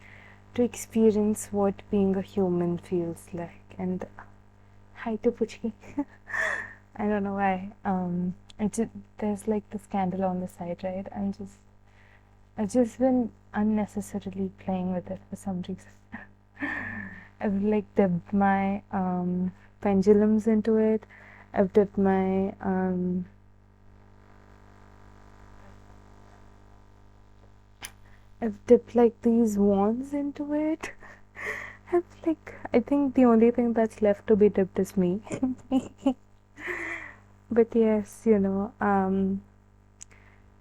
to experience what being a human feels like. And hi to Puchki. I don't know why. There's like this candle on the side, right? I've just been unnecessarily playing with it for some reason. I've like dipped my pendulums into it. I've dipped my I've dipped like these wands into it. I think the only thing that's left to be dipped is me. But yes,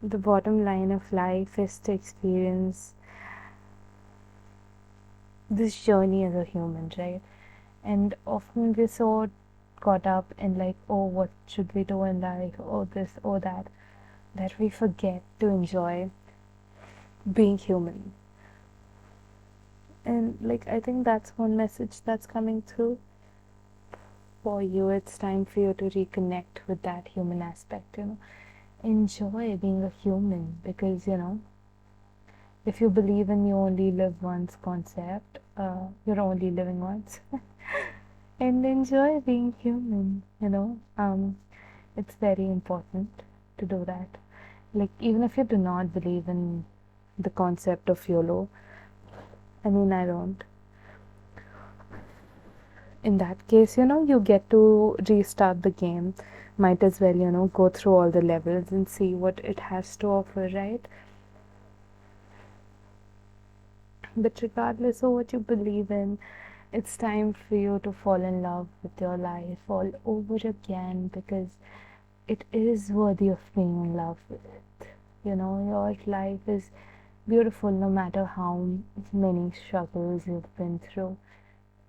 the bottom line of life is to experience this journey as a human, right? And often we're so caught up in like, oh, what should we do in life, oh this, oh that, that we forget to enjoy being human. And like, I think that's one message that's coming through for you. It's time for you to reconnect with that human aspect, enjoy being a human, because if you believe in you only live once concept, you're only living once. And enjoy being human, it's very important to do that. Like, even if you do not believe in the concept of YOLO, I mean, I don't. In that case, you get to restart the game. Might as well, go through all the levels and see what it has to offer, right? But regardless of what you believe in, it's time for you to fall in love with your life all over again, because it is worthy of being in love with it. Your life is beautiful no matter how many struggles you've been through.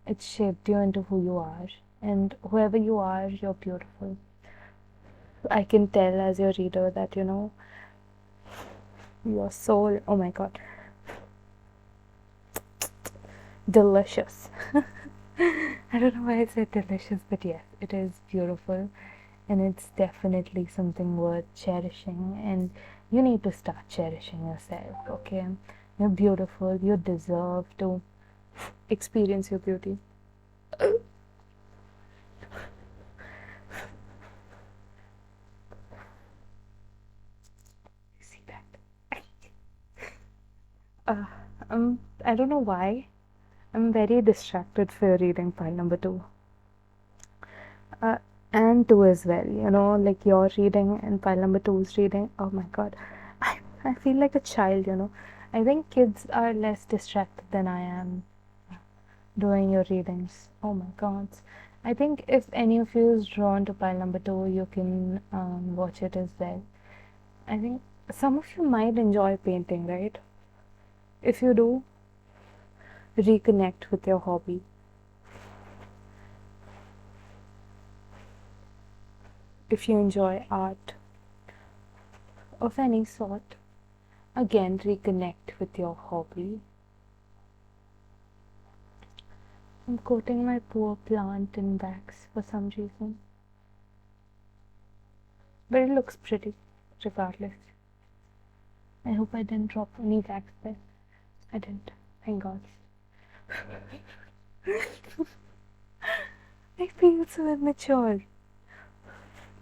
It shaped you into who you are, and whoever you are, you're beautiful. I can tell as your reader that, your soul, oh my god, delicious. I don't know why I said delicious, but yes, it is beautiful, and it's definitely something worth cherishing. And you need to start cherishing yourself, okay? You're beautiful, you deserve to experience your beauty. You see that? uh, I don't know why. I'm very distracted for reading pile number 2. Uh, and 2 as well, like you're reading and pile number 2 is reading. Oh my god. I feel like a child, I think kids are less distracted than I am doing your readings. Oh my god. I think if any of you is drawn to pile number 2, you can watch it as well. I think some of you might enjoy painting, right? If you do, reconnect with your hobby. If you enjoy art of any sort, again reconnect with your hobby. I'm coating my poor plant in wax for some reason, but it looks pretty regardless. I hope I didn't drop any wax there. I didn't, thank god. I feel so immature.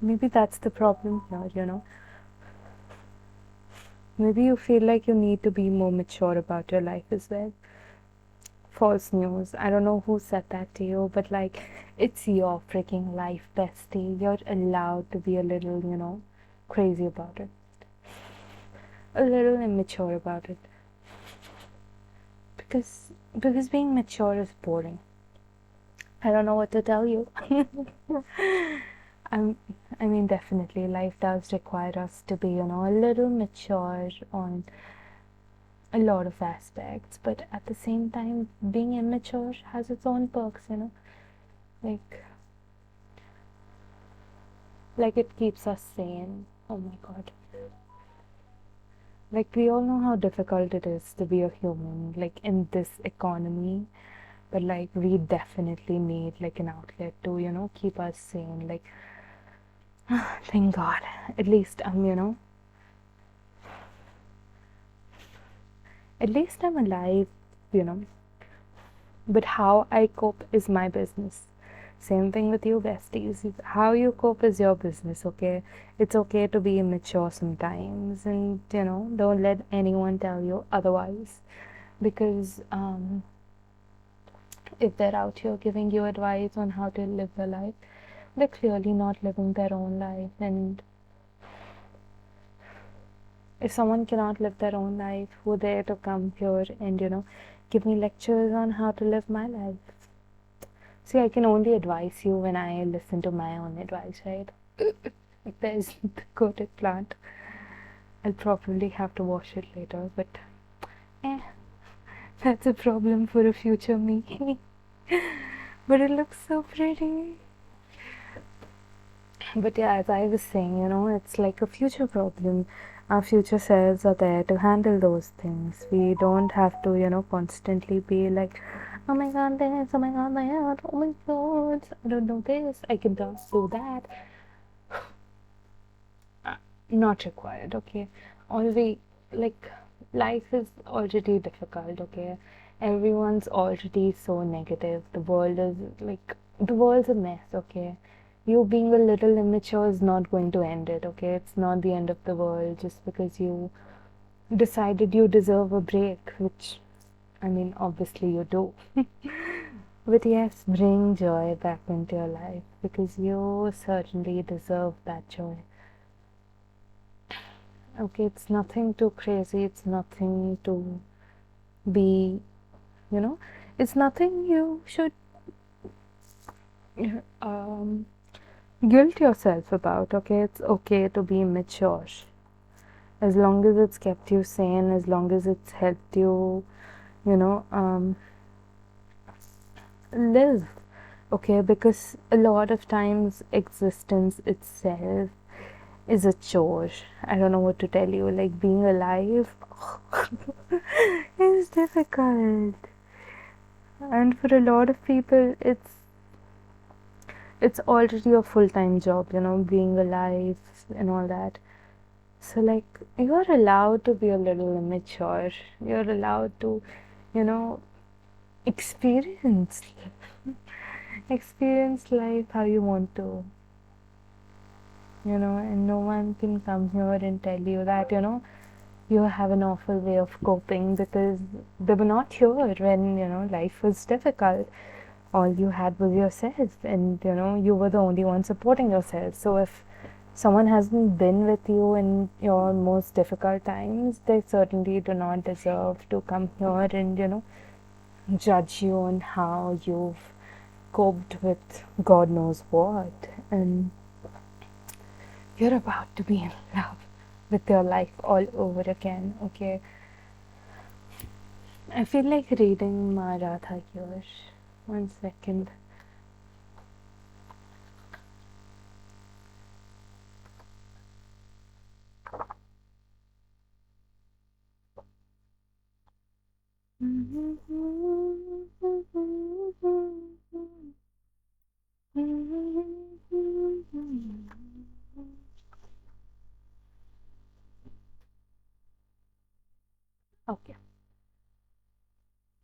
Maybe that's the problem here, Maybe you feel like you need to be more mature about your life as well. False news. I don't know who said that to you, but like, it's your freaking life, bestie. You're allowed to be a little, crazy about it. A little immature about it. Because being mature is boring. I don't know what to tell you. I mean, definitely, life does require us to be, a little mature on a lot of aspects, but at the same time, being immature has its own perks, like it keeps us sane. Oh my god. Like, we all know how difficult it is to be a human, like, in this economy. But, like, we definitely need, like, an outlet to, keep us sane. Like, thank God. At least at least I'm alive, you know. But how I cope is my business. Same thing with you, besties. How you cope is your business, okay? It's okay to be immature sometimes, and don't let anyone tell you otherwise. Because if they're out here giving you advice on how to live your life, they're clearly not living their own life. And if someone cannot live their own life, who are there to come here and give me lectures on how to live my life? See, I can only advise you when I listen to my own advice, right? There's the coated plant. I'll probably have to wash it later, but eh, that's a problem for a future me. But it looks so pretty. But yeah, as I was saying, it's like a future problem. Our future selves are there to handle those things. We don't have to, constantly be like, oh my god, this, oh my god, that, oh my god, I don't know this, I can just do that. Not required, okay? Already, like, life is already difficult, okay? Everyone's already so negative. The world's a mess, okay? You being a little immature is not going to end it, okay? It's not the end of the world just because you decided you deserve a break, which, I mean, obviously you do. But yes, bring joy back into your life because you certainly deserve that joy. Okay, it's nothing too crazy, it's nothing to be, you know, it's nothing you should um, guilt yourself about. Okay, it's okay to be mature as long as it's kept you sane, as long as it's helped you, you know, live. Okay, because a lot of times existence itself is a chore. I don't know what to tell you. Like, being alive is difficult, and for a lot of people, it's already a full-time job. Being alive and all that. So, like, you're allowed to be a little immature. You're allowed to, you know, experience experience life how you want to. And no one can come here and tell you that, you have an awful way of coping because they were not here when, life was difficult. All you had was yourself, and, you were the only one supporting yourself. So if someone hasn't been with you in your most difficult times, they certainly do not deserve to come here and, judge you on how you've coped with God knows what. And you're about to be in love with your life all over again, okay? I feel like reading Maratha here. One second. Okay.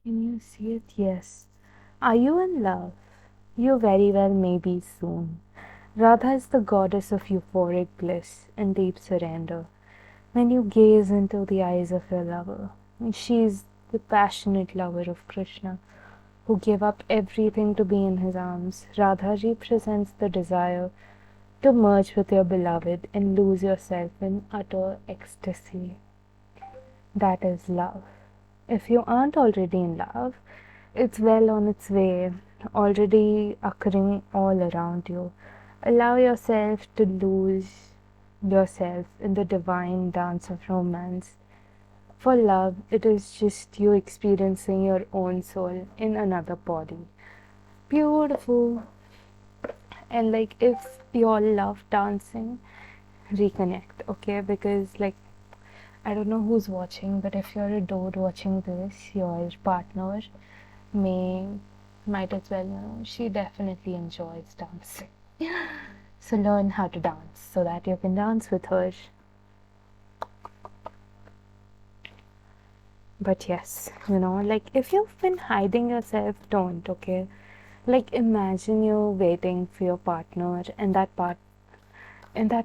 Can you see it? Yes. Are you in love? You very well may be soon. Radha is the goddess of euphoric bliss and deep surrender. When you gaze into the eyes of your lover, she is the passionate lover of Krishna, who gave up everything to be in his arms. Radha represents the desire to merge with your beloved and lose yourself in utter ecstasy. That is love. If you aren't already in love, it's well on its way, already occurring all around you. Allow yourself to lose yourself in the divine dance of romance. For love, it is just you experiencing your own soul in another body. Beautiful. And like, if you all love dancing, reconnect, okay? Because like, I don't know who's watching, but if you're a dude watching this, your partner may might as well, she definitely enjoys dancing. So learn how to dance so that you can dance with her. But yes, like if you've been hiding yourself, don't, okay? Like imagine you waiting for your partner and that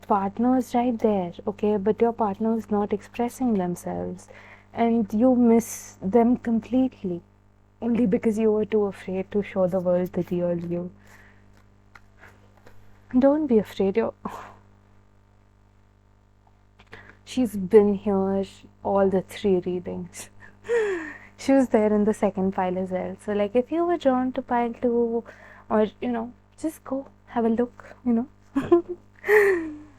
partner is right there, okay? But your partner is not expressing themselves and you miss them completely only because you were too afraid to show the world the real you. Don't be afraid. She's been here all the three readings. She was there in the second pile as well. So, like, if you were drawn to pile two, or just go have a look.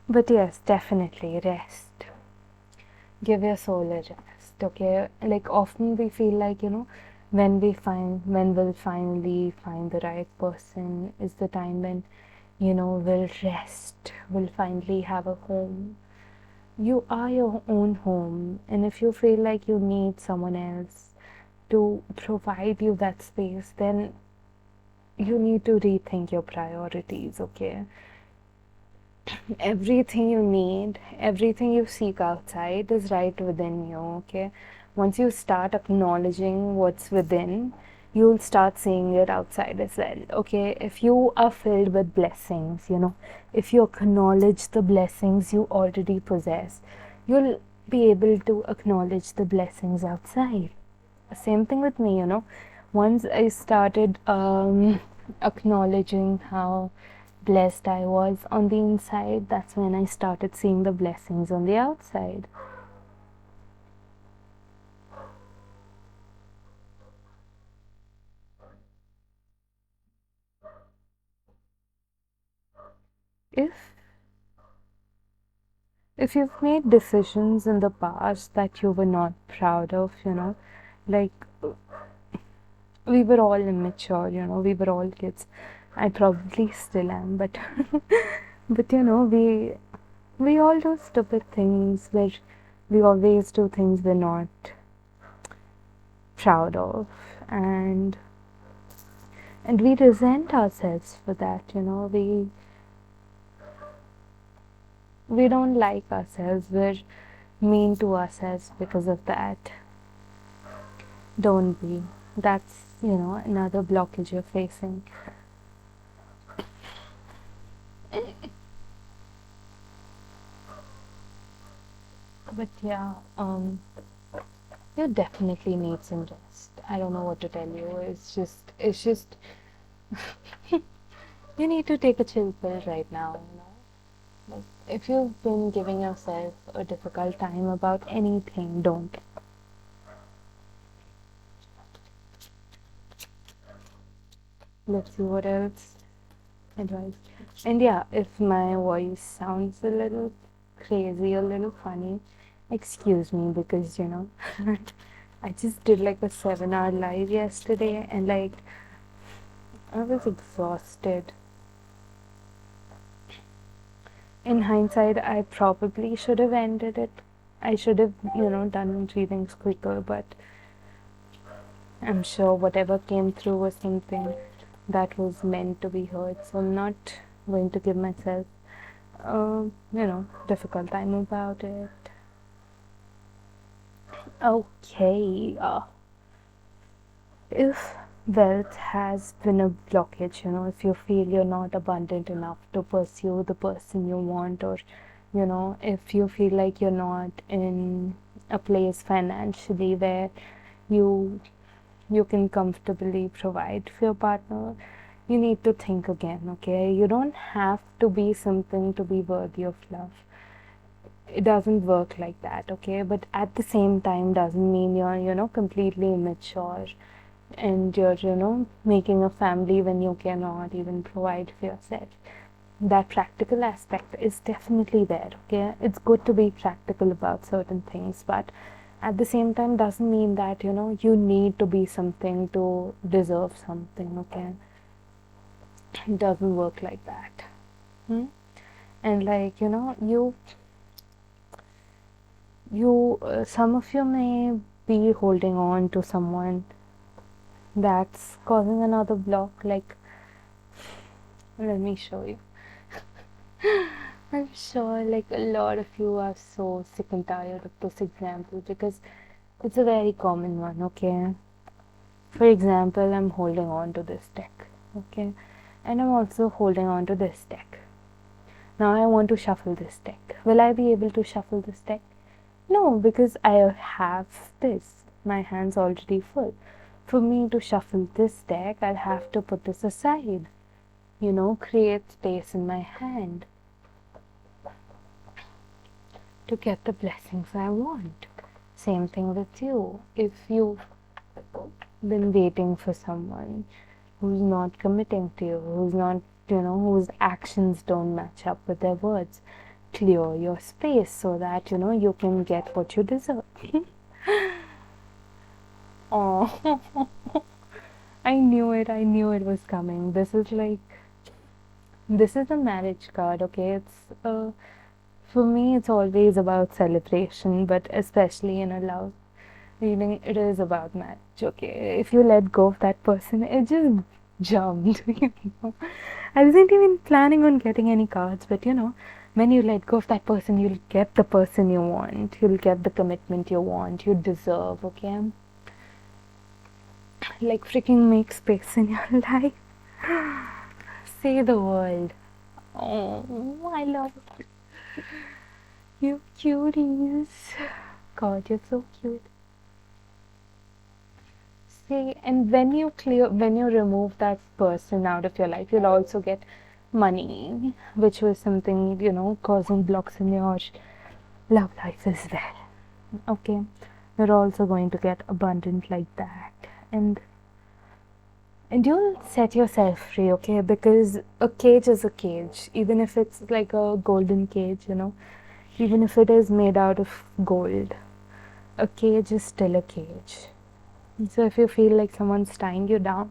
But yes, definitely rest. Give your soul a rest, okay? Like, often we feel like, when we'll finally find the right person is the time when, we'll rest, we'll finally have a home. You are your own home, and if you feel like you need someone else to provide you that space, then you need to rethink your priorities, okay? Everything you need, everything you seek outside is right within you, okay? Once you start acknowledging what's within, you'll start seeing it outside as well, okay? If you are filled with blessings, if you acknowledge the blessings you already possess, you'll be able to acknowledge the blessings outside. Same thing with me, once I started acknowledging how blessed I was on the inside, that's when I started seeing the blessings on the outside. If you've made decisions in the past that you were not proud of, like we were all immature, we were all kids. I probably still am, but but we all do stupid things where we always do things we're not proud of, and we resent ourselves for that. We don't like ourselves, we're mean to ourselves because of that. Don't be. That's another blockage you're facing. But yeah, you definitely need some rest. I don't know what to tell you. It's just you need to take a chill pill right now, Like, if you've been giving yourself a difficult time about anything, don't. Let's see what else advice. And yeah, if my voice sounds a little crazy, a little funny, excuse me because I just did like a 7-hour live yesterday and like I was exhausted. In hindsight, I probably should have ended it. I should have, done readings quicker, but I'm sure whatever came through was something that was meant to be heard. So I'm not going to give myself, difficult time about it. Okay. If wealth has been a blockage, if you feel you're not abundant enough to pursue the person you want, or if you feel like you're not in a place financially where you can comfortably provide for your partner, you need to think again, okay? You don't have to be something to be worthy of love. It doesn't work like that, okay? But at the same time doesn't mean you're completely immature and you're making a family when you cannot even provide for yourself. That practical aspect is definitely there, okay? It's good to be practical about certain things, but at the same time doesn't mean that you need to be something to deserve something, okay? It doesn't work like that. And like you some of you may be holding on to someone that's causing another block. Like, let me show you. I'm sure like a lot of you are so sick and tired of this example because it's a very common one, okay? For example, I'm holding on to this deck, okay? And I'm also holding on to this deck. Now I want to shuffle this deck. Will I be able to shuffle this deck? No, because I have this. My hand's already full. For me to shuffle this deck, I'll have to put this aside. Create space in my hand to get the blessings I want. Same thing with you. If you've been waiting for someone who's not committing to you, who's not, whose actions don't match up with their words, clear your space so that, you can get what you deserve. Oh, I knew it was coming. This is a marriage card, okay? For me, it's always about celebration, but especially in a love reading, it is about marriage, okay? If you let go of that person, it just jumped, I wasn't even planning on getting any cards, but when you let go of that person, you'll get the person you want. You'll get the commitment you want, you deserve, okay? Like, freaking make space in your life. Say the word. Oh, I love it. You cuties. God, you're so cute. See, and when you remove that person out of your life, you'll also get money, which was something, causing blocks in your love life as well. Okay, you're also going to get abundant like that, and you'll set yourself free, okay? Because a cage is a cage, even if it's like a golden cage, even if it is made out of gold, a cage is still a cage. So if you feel like someone's tying you down,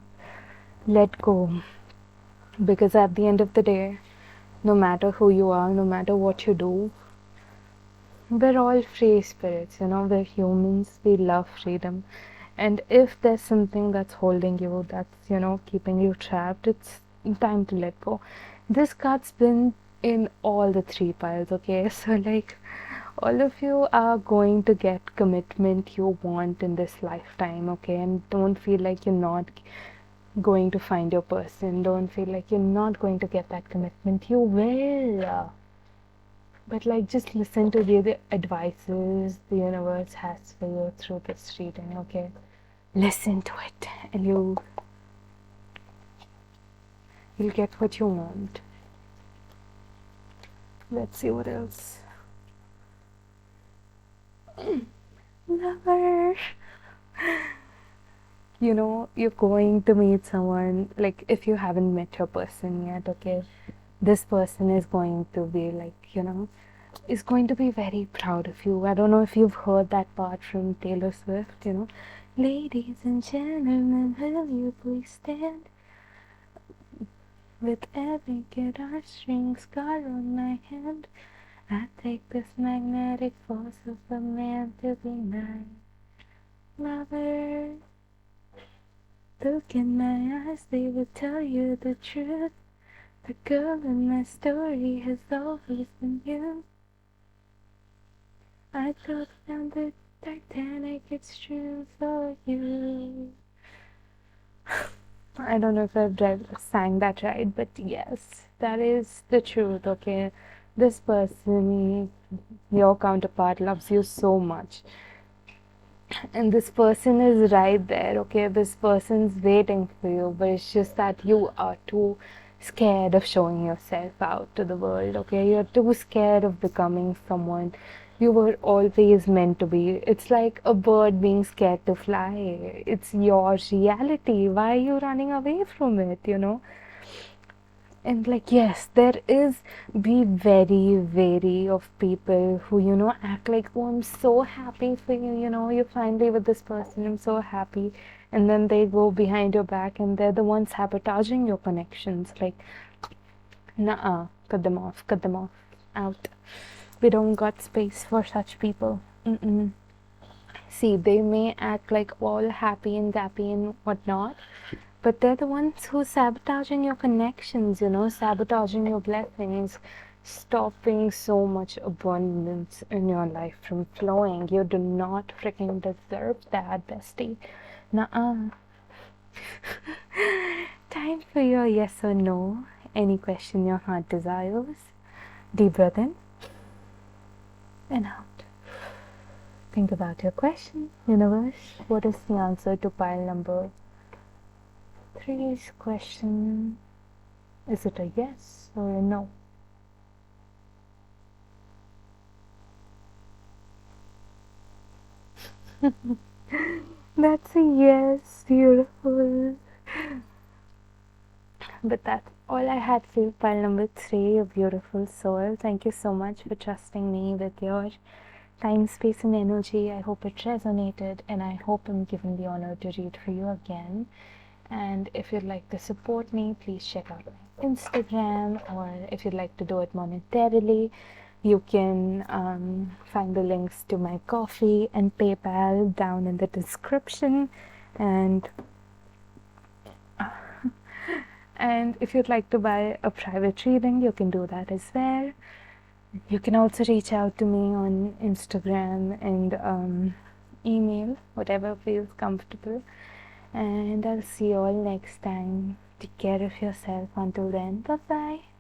let go. Because at the end of the day, no matter who you are, no matter what you do, we're all free spirits, we're humans, we love freedom. And if there's something that's holding you, that's, keeping you trapped, it's time to let go. This card's been in all the three piles, okay? So, like, all of you are going to get commitment you want in this lifetime, okay? And don't feel like you're not going to find your person. Don't feel like you're not going to get that commitment. You will. But like, just listen to the advices the universe has for you through this reading, okay? Listen to it, and you'll get what you want. Let's see what else. Lover. You're going to meet someone, like, if you haven't met your person yet, okay? This person is going to be like, is going to be very proud of you. I don't know if you've heard that part from Taylor Swift, Ladies and gentlemen, will you please stand? With every guitar string scar on my hand, I take this magnetic force of a man to be my lover. Look in my eyes, they will tell you the truth. The girl in my story has always been you. I took down the Titanic, it's true for you. I don't know if I've sang that right, but yes, that is the truth, okay? This person, your counterpart, loves you so much. And this person is right there, okay? This person's waiting for you, but it's just that you are too scared of showing yourself out to the world, okay? You're too scared of becoming someone you were always meant to be. It's like a bird being scared to fly. It's your reality. Why are you running away from it, And like, yes, there is, be very wary of people who, act like, oh, I'm so happy for you, you're finally with this person, I'm so happy. And then they go behind your back and they're the ones sabotaging your connections. Like, nah, cut them off, out. We don't got space for such people. Mm-mm. See, they may act like all happy and dappy and whatnot, but they're the ones who sabotaging your connections, sabotaging your blessings, stopping so much abundance in your life from flowing. You do not freaking deserve that, bestie. Nuh-uh. Time for your yes or no. Any question your heart desires. Deep breath in and out. Think about your question, universe. What is the answer to pile number 3's question? Is it a yes or a no? That's a yes, beautiful. But that's all I had for you, pile number 3, a beautiful soul. Thank you so much for trusting me with your time, space, and energy. I hope it resonated, and I hope I'm given the honor to read for you again. And if you'd like to support me, please check out my Instagram, or if you'd like to do it monetarily, you can find the links to my Ko-fi and PayPal down in the description. And and if you'd like to buy a private reading, you can do that as well. You can also reach out to me on Instagram and email, whatever feels comfortable. And I'll see you all next time. Take care of yourself. Until then, bye bye.